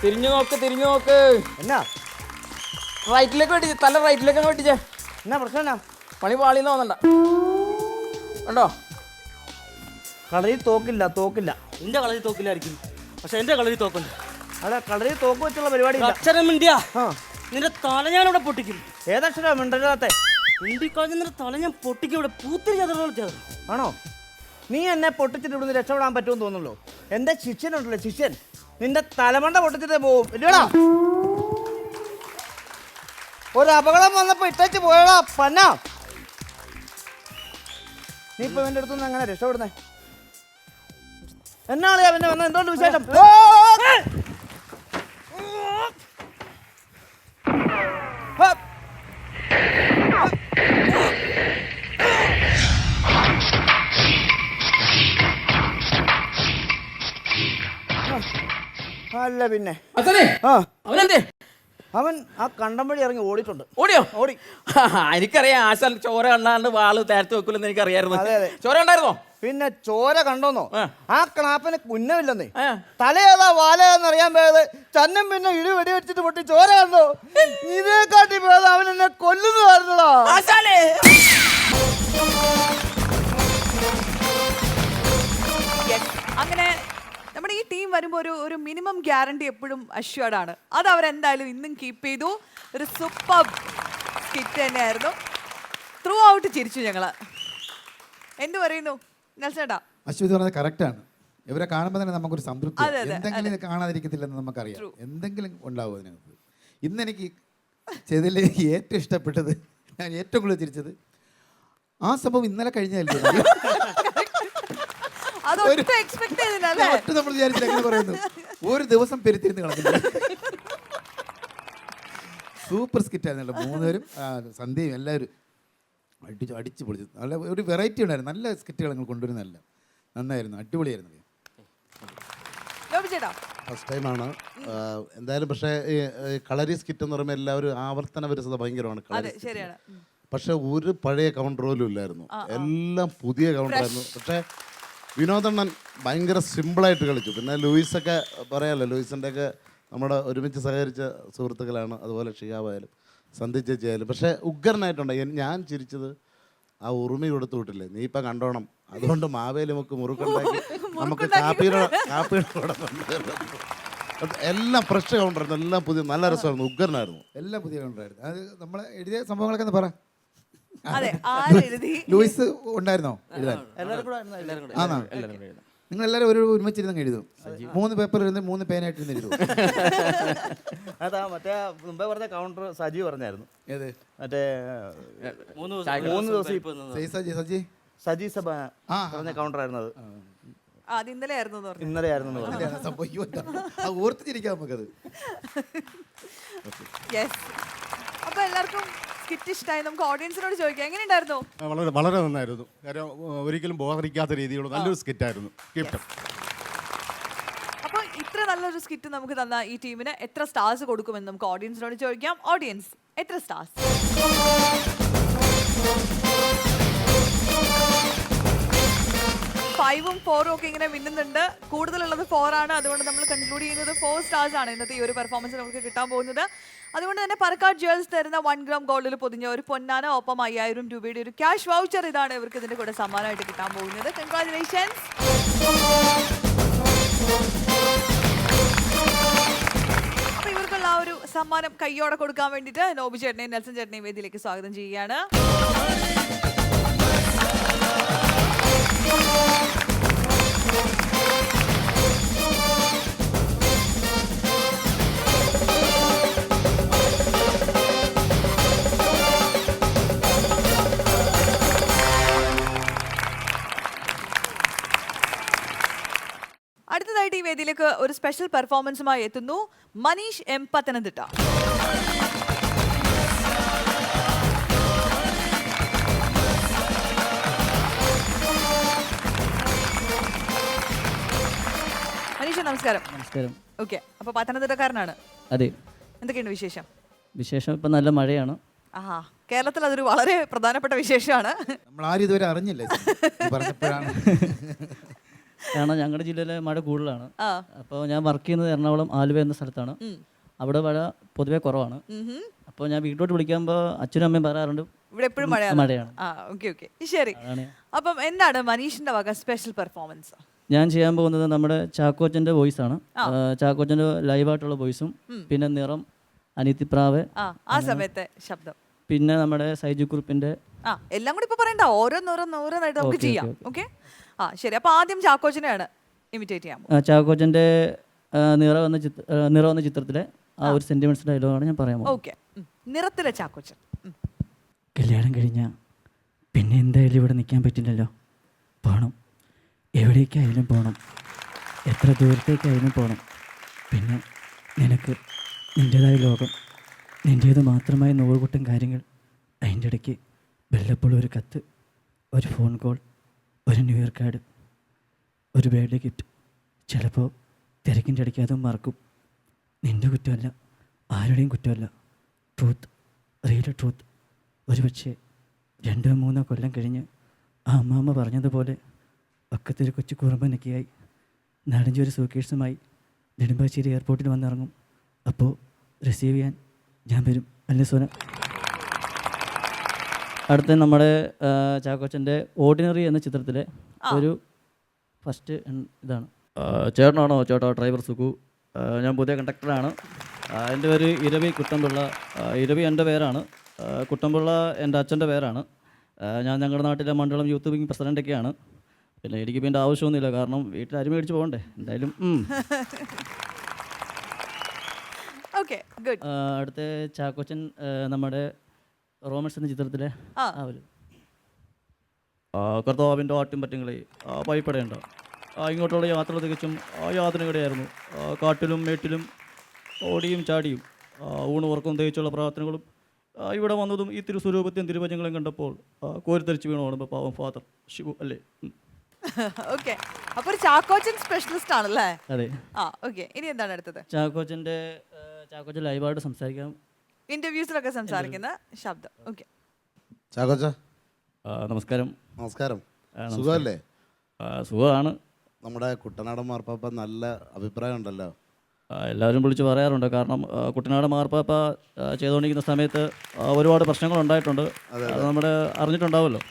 തിരിഞ്ഞു നോക്ക്. എന്നാ റൈറ്റിലേക്ക് വെട്ടിച്ചേ, തല റൈറ്റിലേക്ക് അങ്ങ് വെട്ടിച്ചേ. എന്നാ പ്രശ്നം എന്നാ? പണി പാളിന്ന് തോന്നണ്ട. കണ്ടോ? കളറിൽ തോക്കില്ല. നിന്റെ കളരി തോക്കില്ലായിരിക്കും, പക്ഷെ എന്റെ കളരി തോക്കുണ്ട്. അവിടെ കളറിൽ തോക്ക് വെച്ചുള്ള പരിപാടി ഇല്ല. അക്ഷരം മിണ്ടിയ ആ നിന്റെ തല ഞാനിവിടെ പൊട്ടിക്കും. ഏതക്ഷരാ മിണ്ടരാത്തെ? മിണ്ടിക്കളഞ്ഞ നിന്റെ തല ഞാൻ പൊട്ടിക്കും. ഇവിടെ പൂത്തിരി ചേർന്നു. ആണോ? നീ എന്നെ പൊട്ടിച്ചിട്ട് ഇവിടുന്ന് രക്ഷപ്പെടാൻ പറ്റുമെന്ന് തോന്നുള്ളൂ. എന്റെ ശിഷ്യനുണ്ടല്ലോ, ശിഷ്യൻ, നിന്റെ തലമണ്ട പൊട്ടിച്ചിട്ടേ പോവും. ഇല്ലടാ, ഒരു അപകടം വന്നപ്പോ ഇട്ടേച്ച് പോയടാ പന്ന. നീ ഇപ്പൊ എന്റെ അടുത്തുനിന്ന് എങ്ങനെ രക്ഷപ്പെടുന്നേ? എന്നാളിയാ പിന്നെ വന്ന എന്തുകൊണ്ട് വിശേഷം? അല്ല പിന്നെ ആശാനെ, ആ അവനെന്തേ? അവൻ ആ കണ്ടം വഴി ഇറങ്ങി ഓടിയിട്ടുണ്ട്. ഓടിയോ? ഓടി. എനിക്കറിയാം ആശാൻ ചോര കണ്ടാണ്ട് വാള് തേർത്ത് വെക്കൂലെന്ന് എനിക്കറിയായിരുന്നു. അതെ. ചോര ഉണ്ടായിരുന്നോ? പിന്നെ ചോര കണ്ടോന്നോ? ആ ക്ലാപ്പിന് കുന്നമില്ലെന്നേ. ആ. തലയേതാ വാലയെന്ന് അറിയാൻ പോയത് ചന്നം പിന്നെ ഇടി വെടി വെച്ചിട്ട് പൊട്ടി ചോര കണ്ടോ? ഇതേ കാട്ടി പോയത് അവൻ എന്നെ കൊല്ലുന്നതായിരുന്നടാ. ആശാനെ, അങ്ങനെ നമ്മുടെ ഈ ടീം വരുമ്പോൾ ഒരു മിനിമം ഗ്യാരണ്ടി എപ്പോഴും അഷ്യൂർഡ് ആണ്. അത് അവരെന്തായാലും ഇന്നും കീപ്പ് ചെയ്തു. ഒരു സൂപ്പർ സ്കിറ്റ് തന്നെയായിരുന്നു. ത്രൂ ഔട്ട് ചിരിച്ചു ഞങ്ങള്. എന്ത് പറയുന്നു നെൽസേട്ടാ? അശ്വതി പറഞ്ഞത് കറക്റ്റാണ്. ഇവരെ കാണുമ്പോൾ തന്നെ നമുക്കൊരു സംതൃപ്തി. അതെ, അതെ, എന്തെങ്കിലും ഇത് കാണാതിരിക്കത്തില്ലെന്ന് നമുക്കറിയാം. എന്തെങ്കിലും ഉണ്ടാവും അതിനകത്ത്. ഇന്നെനിക്ക് ചെയ്തതിൽ എനിക്ക് ഏറ്റവും ഇഷ്ടപ്പെട്ടത്, ഞാൻ ഏറ്റവും കൂടുതൽ ചിരിച്ചത് ആ സംഭവം ഇന്നലെ കഴിഞ്ഞല്ലേ. അതൊട്ടും എക്സ്പെക്ട് ചെയ്തില്ല. ഒട്ടും നമ്മൾ വിചാരിച്ചില്ല. എങ്ങനെ പറയുന്നു, ഒരു ദിവസം പെരുത്തിരുന്ന് കളഞ്ഞില്ല. സൂപ്പർ സ്കിറ്റായിരുന്നല്ലോ മൂന്നുപേരും. സന്ധ്യയും എല്ലാവരും അടിച്ച് പൊളിച്ചു. നല്ല ഒരു വെറൈറ്റി ഉണ്ടായിരുന്നു. നല്ല സ്കിറ്റുകൾ നിങ്ങൾ കൊണ്ടുവരുന്നതല്ല, നന്നായിരുന്നു, അടിപൊളിയായിരുന്നു. ഫസ്റ്റ് ടൈമാണ് എന്തായാലും. പക്ഷേ ഈ കളരി സ്കിറ്റ് എന്ന് പറയുമ്പോൾ എല്ലാവരും ആവർത്തന വിരസത ഭയങ്കരമാണ് കളരി. പക്ഷെ ഒരു പഴയ കൗണ്ടറോലും ഇല്ലായിരുന്നു, എല്ലാം പുതിയ കൗണ്ടറായിരുന്നു. പക്ഷേ വിനോദണ്ണൻ ഭയങ്കര സിമ്പിളായിട്ട് കളിച്ചു. പിന്നെ ലൂയിസൊക്കെ പറയാമല്ലോ, ലൂയിസിൻ്റെ ഒക്കെ നമ്മുടെ ഒരുമിച്ച് സഹകരിച്ച സുഹൃത്തുക്കളാണ്. അതുപോലെ ഷിയാവായാലും സന്ധ്യ ചേച്ചി ആയാലും. പക്ഷേ ഉഗ്രനായിട്ടുണ്ട്. ഞാൻ ചിരിച്ചത് ആ ഉറുമി കൊടുത്തു വിട്ടില്ലേ, നീ ഇപ്പം കണ്ടോണം. അതുകൊണ്ട് മാവേലി നമുക്ക് മുറുക്കുണ്ടാക്കി നമുക്ക് കാപ്പിയുടെ എല്ലാം ഫ്രഷ് കൗണ്ടറായിരുന്നു, എല്ലാം പുതിയ, നല്ല രസമായിരുന്നു, ഉഗ്രനായിരുന്നു. എല്ലാം പുതിയ കൗണ്ടറായിരുന്നു. അത് നമ്മൾ എഴുതിയ സംഭവങ്ങളൊക്കെ ഒന്ന് പറ. അതെ, ആരെഴുതി? ലൂയിസ് ഉണ്ടായിരുന്നോ എഴുതാൻ? എല്ലാവരും കൂടെ ആണോ? നിങ്ങളെല്ലാവരും ഒരു ഒരുമിച്ചിരുന്ന് എഴുതും 3 പേപ്പർ ഇരുന്ന് 3 പേനായിട്ടിരുന്ന് എഴുതും. അതാ മറ്റേ മുമ്പേ പറഞ്ഞ കൗണ്ടർ സജി പറഞ്ഞായിരുന്നു. ഏത് മറ്റേ 3 ദിവസം സജി സജി സഭ ആ, പറഞ്ഞ കൗണ്ടർ ആയിരുന്നു അത്. അത് ഇന്നലെ ആയിരുന്നു എന്ന് പറഞ്ഞു. ഇന്നലെ ആയിരുന്നു പറഞ്ഞു. അതാണ് സംഭവം. അയ്യോ, എന്താ? അത് ഓർത്തിരിക്കാം നമുക്കത്. യെസ്. അപ്പൊ എല്ലാവർക്കും സ്കിറ്റ് ഇഷ്ടമായി. നമുക്ക് ഓഡിയൻസിനോട് ചോദിക്കാം, എങ്ങനെയുണ്ടായിരുന്നു? വളരെ വളരെ നന്നായിരുന്നു. കാര്യം ഒരിക്കലും ബോധറിക്കാത്ത രീതിയിലുള്ള നല്ലൊരു സ്കിറ്റായിരുന്നു. കീപ് അപ്പൊ ഇത്ര നല്ലൊരു സ്കിറ്റ് നമുക്ക് തന്ന ഈ ടീമിന് എത്ര സ്റ്റാർസ് കൊടുക്കുമെന്ന് നമുക്ക് ഓഡിയൻസിനോട് ചോദിക്കാം. ഓഡിയൻസ് എത്ര സ്റ്റാർസ്? 5ഉം 4ഉം ഒക്കെ ഇങ്ങനെ മിന്നുന്നുണ്ട്. കൂടുതലുള്ളത് 4 ആണ്. അതുകൊണ്ട് നമ്മൾ കൺക്ലൂഡ് ചെയ്യുന്നത് 4 സ്റ്റാർസ് ആണ് ഇന്നത്തെ ഈ ഒരു പെർഫോമൻസ് നമുക്ക് കിട്ടാൻ പോകുന്നത്. അതുകൊണ്ട് തന്നെ പറക്കാട് ജ്വൽസ് തരുന്ന 1 ഗ്രാം ഗോൾഡിൽ പൊതിഞ്ഞ ഒരു പൊന്നാന, ഒപ്പം 5000 രൂപയുടെ ഒരു ക്യാഷ് വൗച്ചർ ഇതാണ് ഇവർക്ക് ഇതിന്റെ കൂടെ സമ്മാനമായിട്ട് കിട്ടാൻ പോകുന്നത്. കൺഗ്രാറ്റുലേഷൻസ്. അപ്പൊ ഇവർക്കുള്ള ആ ഒരു സമ്മാനം കയ്യോടെ കൊടുക്കാൻ വേണ്ടിയിട്ട് നോബി ചേട്ടനെയും നെൽസൺ ചേട്ടനെയും വേദിയിലേക്ക് സ്വാഗതം ചെയ്യുകയാണ്. അടുത്തതായിട്ട് ഈ വേദിയിലേക്ക് ഒരു സ്പെഷ്യൽ പെർഫോമൻസുമായി എത്തുന്നു മനീഷ് എം പത്തനംതിട്ട. മനീഷ് നമസ്കാരം. നമസ്കാരം. ഓക്കെ, അപ്പൊ പത്തനംതിട്ടക്കാരനാണ്. അതെ. എന്തൊക്കെയുണ്ട് വിശേഷം? വിശേഷം ഇപ്പം നല്ല മഴയാണ്. ആഹാ, കേരളത്തിൽ അതൊരു വളരെ പ്രധാനപ്പെട്ട വിശേഷമാണ്. നമ്മൾ ആരും ഇതുവരെ അറിഞ്ഞില്ല. ഇത് പറഞ്ഞപ്പോഴാണ്. കാരണം ഞങ്ങളുടെ ജില്ലയിലെ മഴ കൂടുതലാണ്. ആ. അപ്പോൾ ഞാൻ വർക്ക് ചെയ്യുന്നത് എറണാകുളം ആലുവ എന്ന സ്ഥലത്താണ്. അവിടെ മഴ പൊതുവേ കുറവാണ്. അപ്പോൾ ഞാൻ വീട്ടിലോട്ട് വിളിക്കുമ്പോൾ അച്ഛനും അമ്മയും പറയാറുണ്ട് ഇവിടെ എപ്പോഴും മഴയാണ്. മഴയാണ്. ആ, ഓക്കെ ഓക്കെ, ശരി. അതാണ്. അപ്പം എന്താണ് മനീഷിന്റെ വക സ്പെഷ്യൽ പെർഫോമൻസ്? ഞാൻ ചെയ്യാൻ പോകുന്നത് നമ്മുടെ ചാക്കോച്ചൻ്റെ വോയിസ് ആണ്. ചാക്കോച്ചൻ്റെ ലൈവായിട്ടുള്ള വോയിസും പിന്നെ നിറം, അനിയത്തിപ്രാവ്, ആ സമയത്തെ ശബ്ദം, പിന്നെ നമ്മുടെ സൈജു കുറുപ്പിന്റെ എല്ലാം കൂടി ഇപ്പൊ പറയണ്ട, ഓരോന്നോരോന്നായിട്ട് നമുക്ക് ചെയ്യാം. ഓക്കെ, ആ ശരി. അപ്പൊ ആദ്യം ചാക്കോച്ചനെയാണ് ഇമിറ്റേറ്റ് ചെയ്യാൻ. ചാക്കോച്ചൻ്റെ നിറം എന്ന ചിത്രത്തിലെ ആ ഒരു സെന്റിമെന്റ്സ് ഡയലോഗാണ് ഞാൻ പറയാൻ പോകുന്നത്. ഓക്കെ, നിറത്തിലെ ചാക്കോച്ചൻ. കല്യാണം കഴിഞ്ഞാൽ പിന്നെ എന്തായാലും ഇവിടെ നിൽക്കാൻ പറ്റില്ലല്ലോ. പോകണം, എവിടേക്കായാലും പോകണം, എത്ര ദൂരത്തേക്കായാലും പോകണം. പിന്നെ നിനക്ക് നിൻ്റേതായ ലോകം, നിൻ്റേത് മാത്രമായ 100 കൂട്ടം കാര്യങ്ങൾ. അതിൻ്റെ ഇടയ്ക്ക് വല്ലപ്പോഴും ഒരു കത്ത്, ഒരു ഫോൺ കോൾ, ഒരു ന്യൂ ഇയർ കാർഡ്, ഒരു ബർത്ത്ഡേ ഗിഫ്റ്റ്. ചിലപ്പോൾ തിരക്കിൻ്റെ ഇടയ്ക്ക് അതും മറക്കും. നിൻ്റെ കുറ്റമല്ല, ആരുടെയും കുറ്റമല്ല. Truth, real truth. ഒരു പക്ഷേ 2-3 കൊല്ലം കഴിഞ്ഞ് ആ അമ്മാമ്മ പറഞ്ഞതുപോലെ പക്കത്തൊരു കൊച്ചു കുറുമ്പനൊക്കെയായി നാടഞ്ചൊരു സൂക്കേഴ്സുമായി നെടുമ്പാശ്ശേരി എയർപോർട്ടിൽ വന്നിറങ്ങും. അപ്പോൾ റിസീവ് ചെയ്യാൻ ഞാൻ വരും. അല്ലേ സോന? അടുത്ത നമ്മുടെ ചാക്കോച്ചൻ്റെ ഓർഡിനറി എന്ന ചിത്രത്തിലെ ഒരു ഫസ്റ്റ് ഇതാണ്. ചേട്ടനാണോ ചേട്ടാ ഡ്രൈവർ സുഖു? ഞാൻ പുതിയ കണ്ടക്ടറാണ്. എൻ്റെ പേര് ഇരവി കുട്ടമ്പിള്ള. ഇരവി എൻ്റെ പേരാണ്, കുട്ടമ്പിള്ള എൻ്റെ അച്ഛൻ്റെ പേരാണ്. ഞാൻ ഞങ്ങളുടെ നാട്ടിലെ മണ്ഡലം യൂത്ത് വിംഗ് പ്രസിഡൻ്റൊക്കെയാണ്. പിന്നെ എനിക്ക് പിന്നെ ആവശ്യമൊന്നുമില്ല, കാരണം വീട്ടിൽ അരി മേടിച്ച് പോകണ്ടേ എന്തായാലും. അടുത്ത ചാക്കോച്ചൻ നമ്മുടെ റോമൻസ് എന്ന ചിത്രത്തിലെ ഒരു കർത്താവിൻ്റെ ആട്ടും പറ്റുങ്ങളെ ഭയപ്പെടേണ്ട. ഇങ്ങോട്ടുള്ള യാത്ര തികച്ചും യാതനയുടെയായിരുന്നു. കാട്ടിലും മേട്ടിലും ഓടിയും ചാടിയും ഊണ് ഉറക്കം തേച്ചുള്ള പ്രാർത്ഥനകളും. ഇവിടെ വന്നതും ഈ തിരുസ്വരൂപത്തെയും തിരുവചനങ്ങളും കണ്ടപ്പോൾ കോരിത്തരിച്ച് വീണോടുമ്പോൾ പാവം ഫാദർ ശിവു അല്ലേ. ഓക്കെ, അപ്പോൾ ഒരു ചാക്കോച്ചൻ സ്പെഷ്യലിസ്റ്റ് ആണല്ലേ? അതെ. ഓക്കെ, ഇനി എന്താണ് അടുത്തത്? ചാക്കോച്ചൻ ലൈവായിട്ട് സംസാരിക്കാം, ഇന്റർവ്യൂസിലൊക്കെ സംസാരിക്കുന്ന ശബ്ദം. ഓക്കെ, ചാക്കോച്ച നമസ്കാരം. നമസ്കാരം. സുഖമല്ലേ? സുഖമാണ്. നമ്മുടെ കുട്ടനാടൻ മാർപ്പാപ്പ നല്ല അഭിപ്രായം ഉണ്ടല്ലോ. എല്ലാവരും വിളിച്ച് പറയാറുണ്ട്. കാരണം കുട്ടനാട് മാർപ്പാപ്പ ചെയ്തുകൊണ്ടിരിക്കുന്ന സമയത്ത് ഒരുപാട് പ്രശ്നങ്ങൾ ഉണ്ടായിട്ടുണ്ട്. അത് നമ്മുടെ അറിഞ്ഞിട്ടുണ്ടാവുമല്ലോ.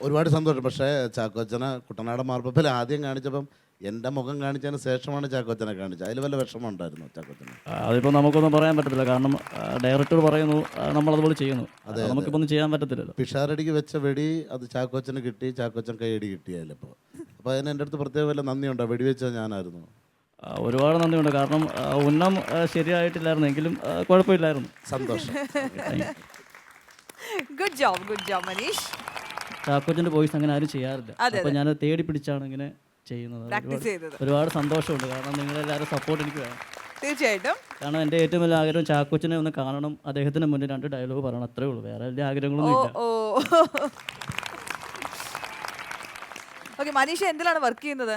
ഒരുപാട് സന്തോഷം. പക്ഷേ ചാക്കോച്ചനെ കുട്ടനാടൻ മാർപ്പാപ്പയിൽ ആദ്യം കാണിച്ചപ്പം എൻ്റെ മുഖം കാണിച്ചതിന് ശേഷമാണ് ചാക്കോച്ചനെ കാണിച്ചത്. അതിൽ വല്ല വിഷമം ഉണ്ടായിരുന്നു ചാക്കോച്ചന്? അതിപ്പോൾ നമുക്കൊന്നും പറയാൻ പറ്റത്തില്ല, കാരണം ഡയറക്ടർ പറയുന്നു, നമ്മളതുപോലെ ചെയ്യുന്നു. നമുക്കിപ്പോൾ ഒന്നും ചെയ്യാൻ പറ്റത്തില്ലല്ലോ. പിഷാരടിക്ക് വെച്ച വെടി അത് ചാക്കോച്ചന് കിട്ടി, ചാക്കോച്ചൻ കൈയടി കിട്ടിയാലപ്പോൾ അപ്പോൾ അതിന് എൻ്റെ അടുത്ത് പ്രത്യേക വല്ല നന്ദിയുണ്ടോ? വെടിവെച്ചാൽ ഞാനായിരുന്നു. ഒരുപാട് നന്ദിയുണ്ട്. കാരണം ഉന്നം ശരിയായിട്ടില്ലായിരുന്നു, എങ്കിലും കുഴപ്പമില്ലായിരുന്നു. സന്തോഷം. Good job Manish. ചാക്കോച്ചൻ്റെ വോയിസ് അങ്ങനെ ആരും ചെയ്യാറില്ല. അതെ, അപ്പോൾ ഞാൻ തേടി പിടിച്ചാണ് ഇങ്ങനെ ചെയ്യുന്നത്. പ്രാക്ടീസ് ചെയ്തത്. ഒരുപാട് സന്തോഷമുണ്ട്. കാരണം നിങ്ങളെല്ലാവരും സപ്പോർട്ട് എനിക്ക് വേണം. തീർച്ചയായിട്ടും. കാരണം എൻ്റെ ഏറ്റവും വലിയ ആഗ്രഹം ചാക്കോച്ചനെ ഒന്ന് കാണണം, അദ്ദേഹത്തിന് മുന്നിൽ 2 ഡയലോഗ് പറയണം, അത്രേ ഉള്ളൂ. വേറെ വലിയ ആഗ്രഹങ്ങളൊന്നും ഇല്ല. ഓക്കെ, മനീഷ് എന്തിലാണ് വർക്ക് ചെയ്യുന്നത്?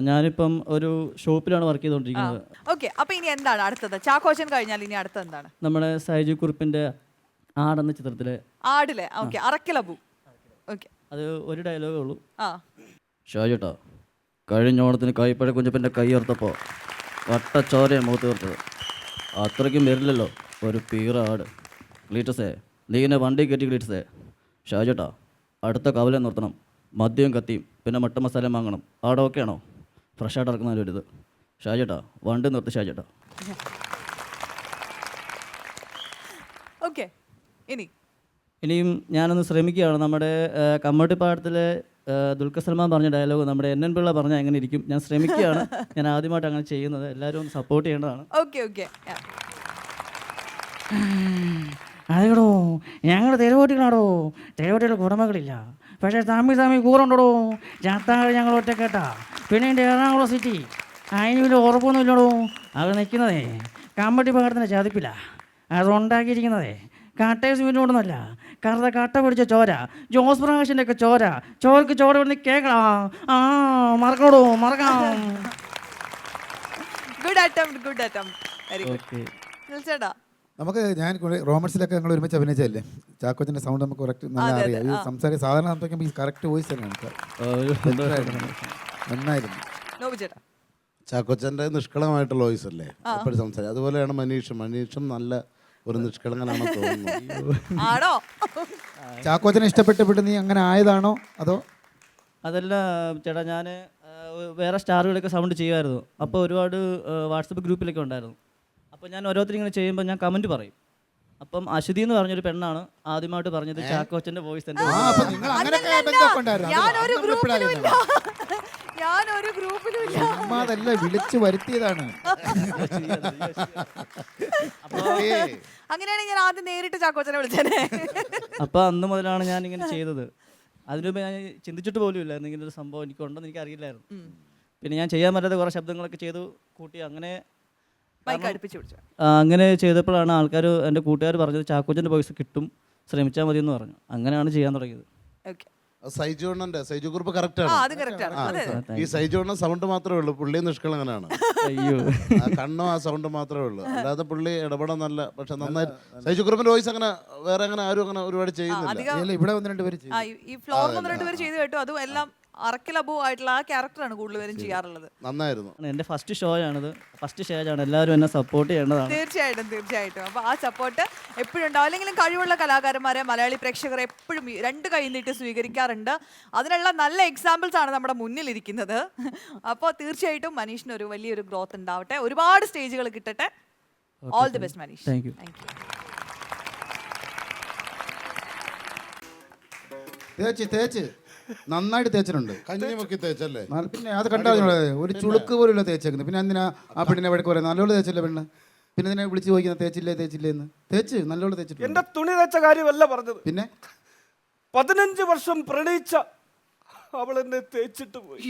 ഞാനിപ്പം ഒരു ഷോപ്പിലാണ് വർക്ക് ചെയ്തുകൊണ്ടിരിക്കുന്നത്. ഓക്കെ, അപ്പൊ ഇനി എന്താണ് അടുത്തത്? ചാക്കോച്ചൻ കഴിഞ്ഞാൽ ഇനി അടുത്തത് എന്താണ്? നമ്മുടെ സൈജു കുറുപ്പിൻ്റെ ആടെന്ന ചിത്രത്തിലെ ആടിലെ ഓക്കെ, അറക്കലബു. ഓക്കെ, അത് ഒരു ഡയലോഗേ ഉള്ളൂ. ആ ഷാജേട്ടാ, കഴിഞ്ഞ ഓണത്തിന് കൈപ്പഴ കുഞ്ഞപ്പൻ്റെ കൈ ഓർത്തപ്പോൾ വട്ടച്ചോരയാണ് മുഖത്ത് തീർത്തത്. അത്രയ്ക്കും വരില്ലല്ലോ ഒരു പീറ ആട്. ക്ലീറ്റസേ, നീ എന്നെ വണ്ടി കയറ്റി ക്ലീറ്റസേ. ഷാജേട്ടാ, അടുത്ത കവല നിർത്തണം, മദ്യം കത്തിയും പിന്നെ മട്ട മസാല വാങ്ങണം. ആടെ ഓക്കെ ആണോ? ഫ്രഷായിട്ട് ഇറക്കുന്നതിൻ്റെ ഒരു ഇത്. ഷാജേട്ടാ, വണ്ടി നിർത്തി ഷാജേട്ടാ. ഓക്കെ, ഇനിയും ഞാനൊന്ന് ശ്രമിക്കുകയാണ്. നമ്മുടെ കമ്മട്ടിപ്പാടത്തിലെ ദുൽഖർ സൽമാൻ പറഞ്ഞ ഡയലോഗ് നമ്മുടെ എൻ പിള്ള പറഞ്ഞാൽ എങ്ങനെ ഇരിക്കും? ഞാൻ ശ്രമിക്കുകയാണ്. ഞാൻ ആദ്യമായിട്ട് അങ്ങനെ ചെയ്യുന്നത്. എല്ലാവരും ഒന്ന് സപ്പോർട്ട് ചെയ്യേണ്ടതാണ്. ഓക്കെ. അതെടോ, ഞങ്ങൾ തെരുവോട്ടികളാടോ. തെരുവോട്ടികൾ കുടമകളില്ല, പക്ഷേ തമ്മി കൂറുണ്ടോ. ചത്താഴ് ഞങ്ങൾ ഒറ്റക്കേട്ടാ. പിന്നെ എൻ്റെ എറണാകുളം സിറ്റി അതിന് വലിയ ഉറപ്പൊന്നുമില്ലടോ. അത് നിൽക്കുന്നതേ കമ്മട്ടിപ്പാടത്തിൻ്റെ ചതിപ്പില്ല. അതുണ്ടാക്കിയിരിക്കുന്നതേ കട്ടയും സിമെൻറ്റും കൊണ്ടൊന്നുമല്ല, കറുത്ത കട്ട പിടിച്ച ചോര, ജോസ് പ്രകാശിൻ്റെ ഒക്കെ ചോരക്ക് ചോര ഇവിടുന്ന് കേൾക്കണം. മറക്കണോ, മറക്കാം. Good attempt. Very okay. Good ചേട്ടാ. നമുക്ക് ഞാൻ റോമൻസിലൊക്കെ ഞങ്ങൾ ഒരുമിച്ച് അഭിനയിച്ചല്ലേ. ചാക്കോച്ചൻ്റെ സൗണ്ട് നമുക്ക് കറക്റ്റ് നല്ല അറിയാം. ഈ സംസാരിക്കുക സാധാരണ സംസാരിക്കുമ്പോൾ ഈ കറക്റ്റ് വോയിസ് തന്നെയാണ്. നന്നായിരുന്നു. നോബി ചേട്ടാ. ചാക്കോച്ചൻ്റെ നിഷ്കളങ്കമായിട്ടുള്ള വോയിസ് അല്ലേ എപ്പോഴും സംസാരിക്കും. അതുപോലെയാണ് മനീഷും നല്ല ഒരു നിഷ്കളങ്കനാണെന്ന് തോന്നുന്നു. ആണോ? ചാക്കോച്ചനെ ഇഷ്ടപ്പെട്ട് നീ അങ്ങനെ ആയതാണോ അതോ? അതല്ല ചേട്ടാ, ഞാൻ വേറെ സ്റ്റാറുകളൊക്കെ സൗണ്ട് ചെയ്യുമായിരുന്നു. അപ്പോൾ ഒരുപാട് വാട്സപ്പ് ഗ്രൂപ്പിലൊക്കെ ഉണ്ടായിരുന്നു. അപ്പോൾ ഞാൻ ഓരോരുത്തരിങ്ങനെ ചെയ്യുമ്പോൾ ഞാൻ കമൻറ്റ് പറയും. അപ്പം അശ്വതി എന്ന് പറഞ്ഞൊരു പെണ്ണാണ് ആദ്യമായിട്ട് പറഞ്ഞത് ചാക്കോച്ചൻ്റെ വോയിസ് എൻ്റെ. ഞാനൊരു ഗ്രൂപ്പിലുമില്ല. അതല്ല, വിളിച്ചു വരുത്തിയതാണ്. അങ്ങനെയാണെങ്കിൽ ഞാൻ ആദ്യം നേരിട്ട് ചാക്കോച്ചനെ വിളിച്ചേനെ. അപ്പോൾ അന്ന് മുതലാണ് ഞാൻ ഇങ്ങനെ ചെയ്തത്. അതിനു മുമ്പ് ഞാൻ ചിന്തിച്ചിട്ട് പോലും ഇല്ലായിരുന്നു ഇങ്ങനെ ഒരു സംഭവം എനിക്കുണ്ടെന്ന് എനിക്ക് അറിയില്ലായിരുന്നു. പിന്നെ ഞാൻ ചെയ്യാൻ പറ്റാത്ത കുറേ ശബ്ദങ്ങളൊക്കെ ചെയ്തു കൂട്ടി. അങ്ങനെ ചെയ്തപ്പോഴാണ് ആൾക്കാർ, എൻ്റെ കൂട്ടുകാർ പറഞ്ഞത് ചാക്കോച്ചൻ്റെ വോയിസ് കിട്ടും, ശ്രമിച്ചാൽ മതി എന്ന് പറഞ്ഞു. അങ്ങനെയാണ് ചെയ്യാൻ തുടങ്ങിയത്. സൈജു കുറുപ്പ് കറക്റ്റാണ്. ഈ സൈജുണ്ണൻ സൗണ്ട് മാത്രമേ ഉള്ളൂ, പുള്ളി നിഷ്കളങ്കനാണ്. അയ്യോ, കണ്ണും ആ സൗണ്ട് മാത്രമേ ഉള്ളൂ, അല്ലാതെ പുള്ളി ഇടപെടാൻ നല്ല. പക്ഷെ നന്നായി സൈജു കുറുപ്പിന്റെ വോയിസ് അങ്ങനെ വേറെ അങ്ങനെ ആരും അങ്ങനെ ഒരുപാട് ചെയ്യുന്നില്ല. ഇവിടെ 1-2 പേര് ഈ ഫ്ലോർ 1-2 പേര് ചെയ്തു കേട്ടോ. അതും എല്ലാം അറക്കലബു ആയിട്ടുള്ള ആ ക്യാരക്ടറാണ് കൂടുതലും ചെയ്യാറുള്ളത്. നന്നായിരുന്നു. എൻ്റെ ഫസ്റ്റ് ഷോ ആണിത്, ഫസ്റ്റ് സ്റ്റേജാണ്. എല്ലാവരും എന്നെ സപ്പോർട്ട് ചെയ്യേണ്ടതാണ്. തീർച്ചയായിട്ടും. അപ്പോൾ ആ സപ്പോർട്ട് എപ്പോഴും ഉണ്ടാവും. അല്ലെങ്കിലും കഴിവുള്ള കലാകാരന്മാരെ മലയാളി പ്രേക്ഷകർ എപ്പോഴും 2 കൈ നീട്ടി സ്വീകരിക്കാറുണ്ട്. അതിനുള്ള നല്ല എക്സാമ്പിൾസ് ആണ് നമ്മുടെ മുന്നിലിരിക്കുന്നത്. അപ്പോൾ തീർച്ചയായിട്ടും മനീഷിന് ഒരു വലിയൊരു ഗ്രോത്ത് ഉണ്ടാവട്ടെ, ഒരുപാട് സ്റ്റേജുകൾ കിട്ടട്ടെ. All the best Manish. Thank you. തേച്ച് നന്നായിട്ട് തേച്ചിട്ടുണ്ട്. കഞ്ഞിമുക്കി തേച്ചല്ലേ? പിന്നെ അത് കണ്ടാൽ ഒരു ചുളുക്ക് പോലുള്ള തേച്ചേക്കുന്നത്. പിന്നെ എന്തിനാ ആ പെണ്ണിനെ വഴക്ക് പറയാം? നല്ലോണം തേച്ചില്ല പെണ്ണ്. പിന്നെ ഇതിനെ വിളിച്ച് ചോദിക്കുന്നത് തേച്ചില്ലേ എന്ന്. തേച്ച് നല്ലോണം തേച്ചിട്ടുണ്ട്. എന്റെ തുണി തേച്ച കാര്യമല്ല പറഞ്ഞത്. പിന്നെ 15 വർഷം പ്രണയിച്ച അവൾ എന്നെ തേച്ചിട്ട് പോയി.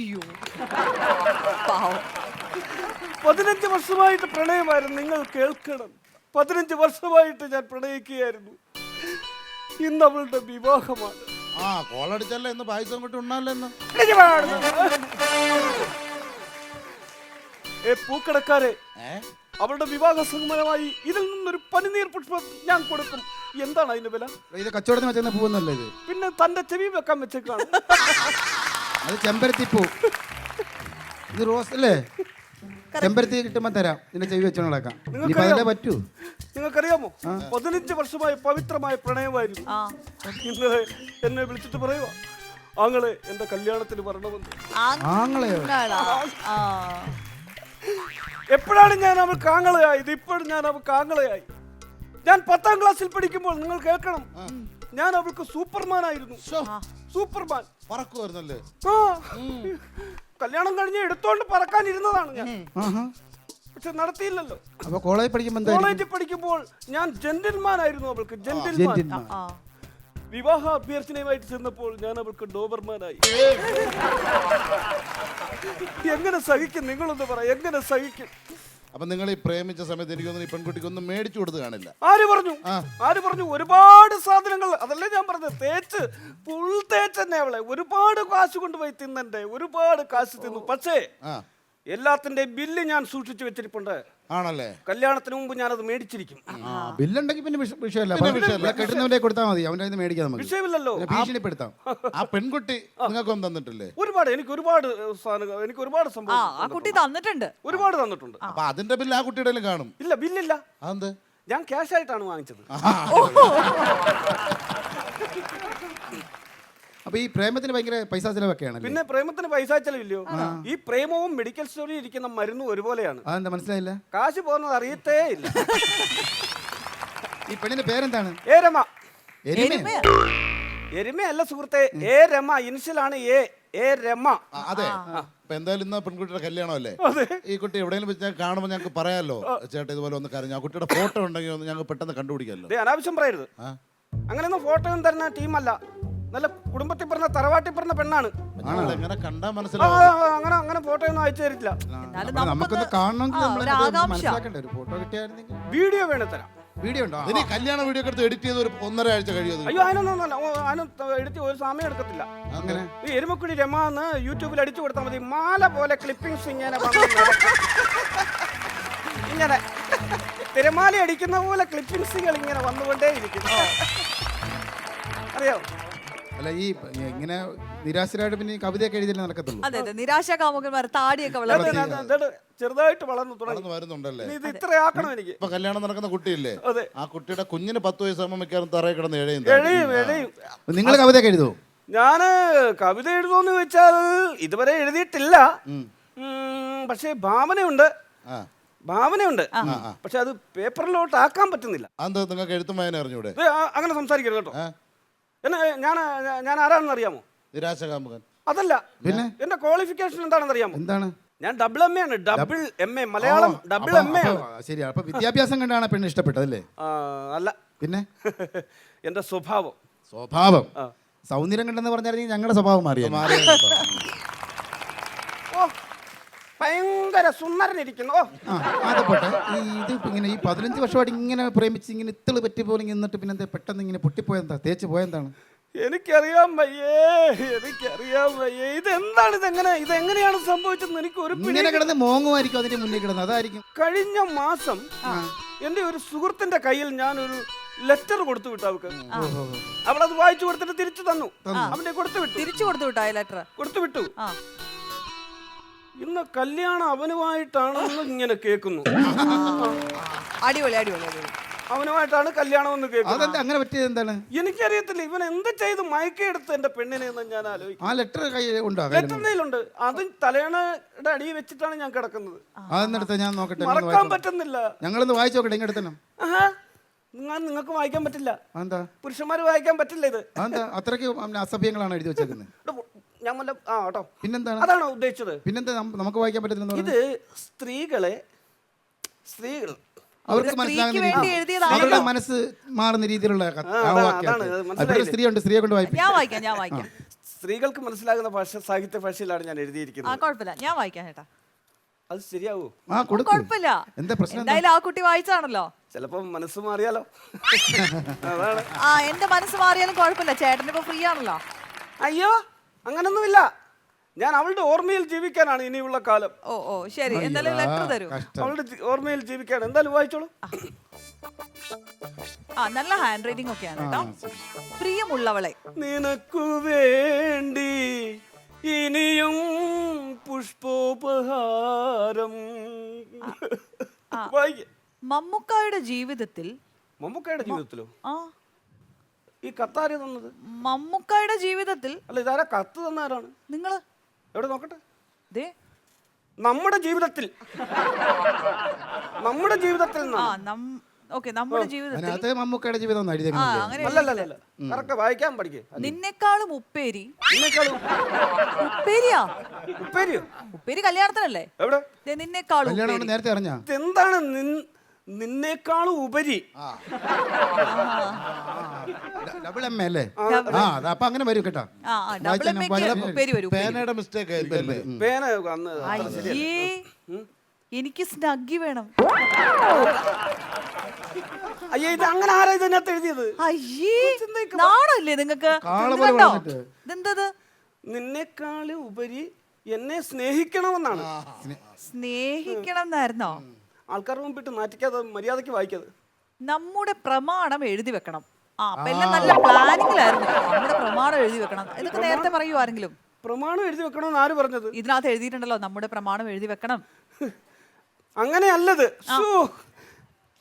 15 വർഷമായിട്ട് പ്രണയമായിരുന്നു. നിങ്ങൾ കേൾക്കണം, 15 വർഷമായിട്ട് ഞാൻ പ്രണയിക്കുകയായിരുന്നു. ഇന്ന് അവളുടെ വിവാഹമാണ്. കോളടിച്ചല്ലേ എന്ന് പായസം കൊണ്ട് ഉണ്ണാല്ലോ എന്ന്. പൂക്കടക്കാരെ, അവളുടെ വിവാഹ സമ്മതമായി ഇതിൽ നിന്നൊരു പനിനീർ പുഷ്പം ഞാൻ കൊടുക്കും. എന്താണ് അതിന്റെ വില? ഇത് കച്ചവടത്തിന് വെച്ചേക്കുന്ന പൂവെന്നല്ലേ ഇത്? പിന്നെ തന്റെ ചെവി വെക്കാൻ വെച്ചേക്കാണ്. അത് ചെമ്പരത്തി പൂ. ഇത് റോസ് അല്ലേ? ചെമ്പരത്തി കിട്ടുമ്പോ തരാം. ഇതിന്റെ ചെവി വെച്ചോണ്ട് നടക്കാം. പറ്റൂ. നിങ്ങൾക്കറിയാമോ, 15 വർഷമായി പവിത്രമായ പ്രണയമായിരുന്നു. ഇന്നലെ എന്നെ വിളിച്ചിട്ട് പറയുക, ആങ്ങളെ എന്റെ കല്യാണത്തിന് വരണമെന്ന്. എപ്പോഴാണ് ഞാൻ അവൾക്ക് ആങ്ങളയായത്? ഇപ്പോഴും ഞാൻ അവൾക്ക് ആങ്ങളയായി. ഞാൻ 10ാം ക്ലാസ്സിൽ പഠിക്കുമ്പോൾ, നിങ്ങൾ കേൾക്കണം, ഞാൻ അവൾക്ക് സൂപ്പർമാൻ ആയിരുന്നു. സൂപ്പർമാൻ. പറക്കുമായിരുന്നല്ലേ? ആ കല്യാണം കഴിഞ്ഞ് എടുത്തോണ്ട് പറക്കാൻ ഇരുന്നതാണ് ഞാൻ, ആഹാ. പക്ഷെ നടത്തിയില്ലല്ലോ. അപ്പൊ കോളേജിൽ പഠിക്കുമ്പോൾ എന്തായാലും കോളേജിൽ പഠിക്കുമ്പോൾ ഞാൻ ജെന്റിൽമാൻ ആയിരുന്നു അവൾക്ക്, ജെന്റിൽമാൻ. ജെന്റിൽമാൻ. ആ വിവാഹ അഭ്യർത്ഥനയുമായിട്ട് ചെന്നപ്പോൾ ഞാൻ അവൾക്ക് ഡോബർമാനായി. എങ്ങനെ സഹിക്കും നിങ്ങളൊന്ന് പറ, എങ്ങനെ സഹിക്കും? അപ്പൊ നിങ്ങൾ ഈ പ്രേമിച്ച സമയത്ത് എനിക്കൊന്നും ഈ പെൺകുട്ടിക്കൊന്നും മേടിച്ചു കൊടുത്ത് കാണില്ല. ആര് പറഞ്ഞു? ആര് പറഞ്ഞു? ഒരുപാട് സാധനങ്ങൾ, അതല്ലേ ഞാൻ പറഞ്ഞത്, തേച്ച് ഫുൾ തേച്ച് തന്നെ അവളെ ഒരുപാട് കാശ് കൊണ്ടുപോയി തിന്നെ, ഒരുപാട് കാശ് തിന്നു. പക്ഷേ എല്ലാത്തിന്റെ ബില്ല് ഞാൻ സൂക്ഷിച്ചു വെച്ചിരിപ്പുണ്ട്. ആണല്ലേ? കല്യാണത്തിന് മുമ്പ് ഞാനത് മേടിച്ചിരിക്കും. ബില്ലുണ്ടെങ്കിൽ പിന്നെ വിഷയമല്ല. കെട്ടുന്നവരെ കൊടുത്താൽ മതി, അവൻ്റെ കയ്യിൽ നിന്ന് മേടിക്കാം നമുക്ക്. വിഷയമില്ലല്ലോ. ഭീഷണിപ്പെടുത്താം. ആ പെൺകുട്ടി നിങ്ങൾക്കൊന്നും തന്നിട്ടില്ലേ? ഒരുപാട്, എനിക്ക് ഒരുപാട് സാധനങ്ങൾ, എനിക്ക് ഒരുപാട് സംഭവം ആ കുട്ടി തന്നിട്ടുണ്ട്, ഒരുപാട് തന്നിട്ടുണ്ട്. അപ്പൊ അതിന്റെ ബില്ല് ആ കുട്ടിയുടെ കാണും. ഇല്ല, ബില്ലില്ല. അതെന്ത്? ഞാൻ ക്യാഷ് ആയിട്ടാണ് വാങ്ങിച്ചത്. അപ്പൊ ഈ പ്രേമത്തിന് ഭയങ്കര പൈസ ചിലവൊക്കെയാണ്. പിന്നെ പ്രേമത്തിന് പൈസ ചെലവില്ലയോ? ഈ പ്രേമവും മെഡിക്കൽ സ്റ്റോറിൽ ഇരിക്കുന്ന മരുന്നും ഒരുപോലെയാണ്. അതെന്താ മനസ്സിലായില്ല? കാശ് പോകുന്നത് അറിയത്തേ ഇല്ല. ഈ പെണ്ണിന്റെ പേരെന്താണ്? ഏ രമ. എരുമയോ? എരുമയല്ല സുഹൃത്തെ, ഏ രമ. ഇനിഷ്യലാണ് ഏ രമ. അതെ. അപ്പൊ എന്തായാലും ഇന്ന് പെൺകുട്ടിയുടെ കല്യാണം അല്ലേ? ഈ കുട്ടി എവിടെയെങ്കിലും വെച്ച് കാണുമ്പോൾ ഞങ്ങൾക്ക് പറയാലോ, ചേട്ടാ ഇതുപോലെ ഒന്ന് കരഞ്ഞു, ആ കുട്ടിയുടെ ഫോട്ടോ ഉണ്ടെങ്കിൽ ഒന്ന് ഞങ്ങൾക്ക് പെട്ടെന്ന് കണ്ടുപിടിക്കാമല്ലോ. അനാവശ്യം പറയരുത്. അങ്ങനെയൊന്നും ഫോട്ടോ ഒന്നും തരുന്ന ടീമല്ല. നല്ല കുടുംബത്തിൽ പറഞ്ഞ തറവാട്ടിൽ പറഞ്ഞ പെണ്ണാണ്. എങ്ങനെ കണ്ടാ ആ, മനസ്സിലാവും? അങ്ങനെ ഫോട്ടോ ഒന്നും അയച്ചു തരില്ല. നമുക്കൊന്ന് കാണണമെങ്കിൽ ഒരു നമ്മൾ ആകാംക്ഷ. മനസ്സിലാക്കണ്ടേ? ഒരു ഫോട്ടോ കിട്ടിയായിരുന്നെങ്കിൽ. വീഡിയോ വേണേ തരാം. വീഡിയോ ഉണ്ടോ? ഇനി കല്യാണ വീഡിയോ ഒക്കെ എടുത്ത് എഡിറ്റ് ചെയ്ത് ഒരു 1.5 ആഴ്ച കഴിയും. അയ്യോ, അതിനൊന്നും എടുത്ത് ഒരു സമയം എടുക്കത്തില്ല. അങ്ങനെ ഈ എരുമക്കുടി രമ എന്ന് യൂട്യൂബിൽ അടിച്ചു കൊടുത്താൽ മതി. മാല പോലെ ക്ലിപ്പിംഗ്സ് ഇങ്ങനെ വന്ന് ഇങ്ങനെ തിരമാല അടിക്കുന്ന പോലെ ക്ലിപ്പിംഗ്സുകൾ ഇങ്ങനെ വന്നുകൊണ്ടേ ഇരിക്കും. അറിയാവോ? അല്ല, ഈ ഇങ്ങനെ നിരാശരായിട്ട് പിന്നെ ഈ കവിതയൊക്കെ എഴുതിയല്ലേ നടക്കത്തുള്ളൂ. അതെ അതെ, നിരാശ കാമുകന്മാർ താടിയൊക്കെ വളർത്തി ചെറുതായിട്ട് വളർന്നു തുടങ്ങി. വരുന്നുണ്ടല്ലേ? ഇത് ഇത്രയാക്കണം എനിക്ക്. ഇപ്പൊ കല്യാണം നടക്കുന്ന കുട്ടിയില്ലേ, അതെ. ആ കുട്ടിയുടെ കുഞ്ഞിന് 10 വയസ്സാകുമ്പോൾ മിക്കവാറും തറയിൽ കിടന്ന് എഴയും. എഴയും. നിങ്ങൾ കവിതയൊക്കെ എഴുതുമോ? ഞാന് കവിത എഴുതുമെന്ന് ചോദിച്ചാൽ ഇതുവരെ എഴുതിയിട്ടില്ല. പക്ഷേ ഭാവനയുണ്ട്. പക്ഷെ അത് പേപ്പറിലോട്ട് ആക്കാൻ പറ്റുന്നില്ല. അതെന്താ നിങ്ങൾക്ക് എഴുത്തും വായന അറിഞ്ഞൂടെ? അങ്ങനെ സംസാരിക്കരുത് കേട്ടോ. ഞാൻ ആരാണെന്ന് അറിയാമോ? നിരാശ കാമുകൻ. അതല്ല, പിന്നെ എന്റെ ക്വാളിഫിക്കേഷൻ എന്താണെന്ന് അറിയാമോ? എന്താണ്? ഞാൻ ഡബിൾ എം എ ആണ്. Double M A, Malayalam double M A ആണ്. ശരി. അപ്പൊ വിദ്യാഭ്യാസം കണ്ടാണ് പെണ്ണ് ഇഷ്ടപ്പെട്ടതല്ലേ? അല്ല, പിന്നെ എന്റെ സ്വഭാവം. സൗന്ദര്യം കണ്ടെന്ന് പറഞ്ഞാൽ ഞങ്ങളുടെ സ്വഭാവം മാറിയ ഭയങ്കര സുന്ദരനിരിക്കുന്നു. അത് പോട്ടെ. ഇത് ഇങ്ങനെ ഈ 15 വർഷമായിട്ട് ഇങ്ങനെ പ്രേമിച്ച് ഇങ്ങനെ ഇത്തിള് പറ്റി പോലെ നിന്നിട്ട് പിന്നെ എന്താ പെട്ടെന്ന് ഇങ്ങനെ പൊട്ടിപ്പോയെന്താ, തേച്ച് പോയെന്താണ്? എനിക്കറിയാൻ വയ്യേ. ഇതെന്താണ്, ഇതെങ്ങനെയാണ് സംഭവിച്ചത്? എനിക്ക് ഒരു ഇങ്ങനെ കിടന്ന് മോങ്ങുമായിരിക്കും അതിന്റെ മുന്നിൽ കിടന്ന്, അതായിരിക്കും. കഴിഞ്ഞ മാസം എന്റെ ഒരു സുഹൃത്തിന്റെ കയ്യിൽ ഞാൻ ഒരു ലെറ്റർ കൊടുത്തു വിട്ടു. അവൾക്ക് അവളത് വായിച്ചു കൊടുത്തിട്ട് തിരിച്ചു തന്നു. അവന്റെ തിരിച്ചു കൊടുത്തു വിട്ടു. ലെറ്റർ കൊടുത്തു വിട്ടു. ഇന്ന് കല്യാണം അവനുമായിട്ടാണെന്ന് ഇങ്ങനെ കേൾക്കുന്നു. അടിപൊളി അടിപൊളി അടിപൊളി. അവനുമായിട്ടാണ് കല്യാണം എന്ന് കേൾക്കുന്നത്. അങ്ങനെ പറ്റിയത് എന്താണ്? എനിക്കറിയത്തില്ല. ഇവൻ എന്ത് ചെയ്ത് മയക്കെടുത്ത് എന്റെ പെണ്ണിനെ എന്ന് ഞാൻ ആലോചിക്കും. ആ ലെറ്റർ ഉണ്ടോ? ലെറ്റർ കയ്യിലുണ്ട്. അത് തലേണയുടെ അടിയിൽ വെച്ചിട്ടാണ് ഞാൻ കിടക്കുന്നത്. അതെന്നെടുത്ത് ഞാൻ നോക്കട്ടെ. മറക്കാൻ പറ്റുന്നില്ല. ഞങ്ങളൊന്ന് വായിച്ചു നോക്കട്ടെ. ഇങ്ങെടുത്തണം. നിങ്ങൾക്ക് വായിക്കാൻ പറ്റില്ല. എന്താ? പുരുഷന്മാര് വായിക്കാൻ പറ്റില്ല ഇത്. അത്രയ്ക്ക് അസഭ്യങ്ങളാണ് എഴുതി വെച്ചേക്കുന്നത്. ഞാൻ കേട്ടോ. പിന്നെന്താണ്? അതാണോ ഉദ്ദേശിച്ചത്? പിന്നെന്താ നമുക്ക് വായിക്കാൻ പറ്റുന്ന? ഇത് സ്ത്രീകൾ അവർക്ക് മനസ്സിലാകുന്ന അവരുടെ മനസ്സ് മാറുന്ന രീതിയിലുള്ള സ്ത്രീ ഉണ്ട്. സ്ത്രീയെ കൊണ്ട് വായിക്കാം. സ്ത്രീകൾക്ക് മനസ്സിലാകുന്ന ഭാഷ, സാഹിത്യ ഭാഷയിലാണ് ഞാൻ എഴുതിയിരിക്കുന്നത്. കുഴപ്പമില്ല, ഞാൻ വായിക്കാം ചേട്ടാ. അത് ശരിയാവൂ? കുഴപ്പമില്ല. എന്താ പ്രശ്നം? എന്തായാലും ആ കുട്ടി വായിച്ചാണല്ലോ. ചിലപ്പോ മനസ്സ് മാറിയാലോ. അതാണ്. എന്റെ മനസ്സ് മാറിയാലും കുഴപ്പമില്ല, ചേട്ടന് ഇപ്പൊ ഫ്രീ ആണല്ലോ. അയ്യോ, അങ്ങനൊന്നുമില്ല. ഞാൻ അവളുടെ ഓർമ്മയിൽ ജീവിക്കാനാണ് ഇനിയുള്ള കാലം. ഓ ശരി, എന്തായാലും ലെറ്റർ തരൂ. അവളുടെ ഓർമ്മയിൽ ജീവിക്കാൻ എന്തായാലും വായിച്ചോളൂ. നല്ല ഹാൻഡ് റൈറ്റിംഗ് ഒക്കെയാണ് കേട്ടോ. പ്രിയമുള്ളവളെ, നിനക്കു വേണ്ടി ഇനിയും പുഷ്പോപഹാരം. മമ്മൂക്കായുടെ ജീവിതത്തിലോ? ഈ കത്താര് തന്നത്? മമ്മൂക്കായുടെ ജീവിതത്തിൽ. അല്ല, ഇതാരാ കത്ത് തന്നാരാണ്? നിങ്ങള് എവിടെ നോക്കട്ടെ. നമ്മുടെ ജീവിതത്തിൽ ഓക്കെ നമ്മുടെ ജീവിതത്തിൽ അതിനകത്ത് മമ്മൂക്കയുടെ ജീവിതം ഒന്ന് ആ എഴുതിയേക്കുന്നില്ലേ? അങ്ങനെ അല്ലല്ല കറക്റ്റ് വായിക്കാൻ പഠിക്കേ. നിന്നെക്കാളും ഉപ്പേരി. നിന്നെക്കാളും ഉപ്പേരിയാ? ഉപ്പേരിയോ? ഉപ്പേരി കല്യാണത്തിനല്ലേ? എവിടെ? ദേ, നിന്നെക്കാളും കല്യാണം ഉപ്പേരി. നേരത്തെ അറിഞ്ഞാ? എന്താണ് നിന്നേക്കാളും ഉപരി? ഡബിൾ എം അല്ലേ? അപ്പൊ അങ്ങനെ വരും കേട്ടോ. ഡബിൾ എമ്മയ്ക്ക് ഉപ്പേരി വരും. പേനയുടെ മിസ്റ്റേക്ക് ആയിരിക്കും അല്ലേ? പേന അന്ന് അയ്യേ, എനിക്ക് സ്നഗ്ഗി വേണം. അയ്യേ, ഇത് അങ്ങനെ ആരാ ഇതിനകത്ത് എഴുതിയത്? അയ്യേ, നാണല്ലേ നിങ്ങക്ക്? കാള ഇത് പോലെ കണ്ടോ? വന്നിട്ട്. ഇതെന്തത്? നിന്നെക്കാളും ഉപരി എന്നെ സ്നേഹിക്കണമെന്നാണ്. സ്നേഹിക്കണം എന്നായിരുന്നോ? ആൾക്കാരുടെ മുമ്പിട്ട് നാറ്റിക്കാതെ മര്യാദയ്ക്ക് വായിക്കാതെ. നമ്മുടെ പ്രമാണം എഴുതി വെക്കണം. അപ്പൊ എല്ലാം നല്ല പ്ലാനിങ്ങിലായിരുന്നു. നമ്മുടെ പ്രമാണം എഴുതി വെക്കണം. ഇതൊക്കെ നേരത്തെ പറയൂ ആരെങ്കിലും? പ്രമാണം എഴുതി വെക്കണമെന്ന് ആര് പറഞ്ഞത്? ഇതിനകത്ത് എഴുതിയിട്ടുണ്ടല്ലോ നമ്മുടെ പ്രമാണം എഴുതി വെക്കണം. അങ്ങനെയല്ലത്.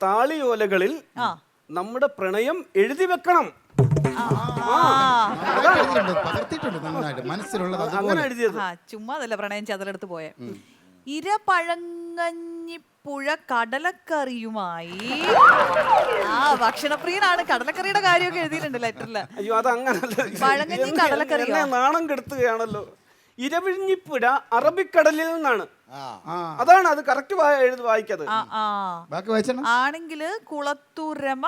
താളിയോലകളിൽ നമ്മുടെ പ്രണയം എഴുതി വെക്കണം. പകർത്തിയിട്ടുണ്ട് നന്നായിട്ട് മനസ്സിലുള്ളത്. അങ്ങനെ എഴുതിയത്. ചുമ്മാ അതല്ല പ്രണയം ചതലെടുത്ത് പോയെ. ഇരപഴങ്ങഞ്ഞിപ്പുഴ കടലക്കറിയുമായി. ഭക്ഷണപ്രിയനാണ്. കടലക്കറിയുടെ കാര്യമൊക്കെ എഴുതിയിട്ടുണ്ട് ലെറ്ററില്. അയ്യോ, അത് അങ്ങനല്ല. പഴങ്കഞ്ഞി കടലക്കറിയോ? എന്നെ നാണം കെടുത്തുകയാണല്ലോ. ഇരവിഴിഞ്ഞിപ്പുഴ അറബിക്കടലിൽ നിന്നാണ്. അതാണ് അത് കറക്റ്റ് എഴുതി വായിക്കത്. ബാക്കി വായിച്ചോ. ആണെങ്കില് കുളത്തൂരമ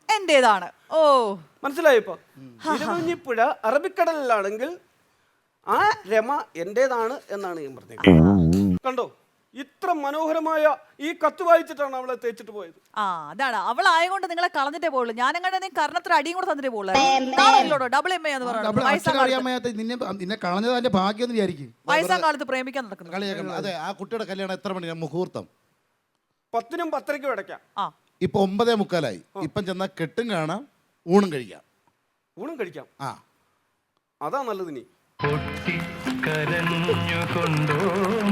എന്റേതാണ്. ഓ, മനസ്സിലായോ ഇപ്പൊ? ഇരവിഴിഞ്ഞിപ്പുഴ അറബിക്കടലിലാണെങ്കിൽ ആ രമ എന്റേതാണ് എന്നാണ് ഞാൻ പറഞ്ഞത്. കണ്ടോ, ഇത്ര മനോഹരമായ ഈ കത്ത് വായിച്ചിട്ടാണ് അവളെ തേച്ചിട്ട് പോയത്. അതാണ് അവളായതുകൊണ്ട് നിങ്ങളെ കളഞ്ഞിട്ടേ പോകുള്ളൂ. ഞാനങ്ങനെ കർണത്തിന് അടിയും കൂടെ തന്നിട്ടേ പോകുള്ളൂ. ഡബിൾ എം എന്ന് പറയുന്നത് നിന്നെ കളഞ്ഞത് അതിന്റെ ഭാഗ്യം എന്ന് വിചാരിക്കും. വയസ്സാം കാലത്ത് പ്രേമിക്കാൻ നടക്കുന്നു. അതെ, ആ കുട്ടിയുടെ കല്യാണം എത്ര മണിയാണ് മുഹൂർത്തം? 10നും 10:30ക്കും ഇടയ്ക്കാം. ഇപ്പൊ 9:45. ഇപ്പം ചെന്നാൽ കെട്ടും കാണാം, ഊണും കഴിക്കാം. ഊണും കഴിക്കാം. അതാ നല്ലത്. നീ കരഞ്ഞുകൊണ്ടോ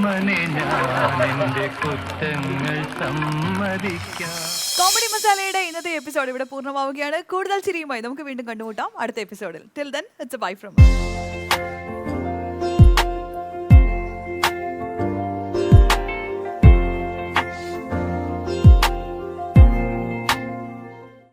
മനെ ഞാനെന്റെ കുറ്റങ്ങൾ സമ്മതിക്കാം. കോമഡി മസാലയുടെ ഇന്നത്തെ എപ്പിസോഡ് ഇവിടെ പൂർണ്ണമാവുകയാണ്. കൂടുതൽ ചിരിയുമായി നമുക്ക് വീണ്ടും കണ്ടുമുട്ടാം അടുത്ത എപ്പിസോഡിൽ. Till then it's A bye from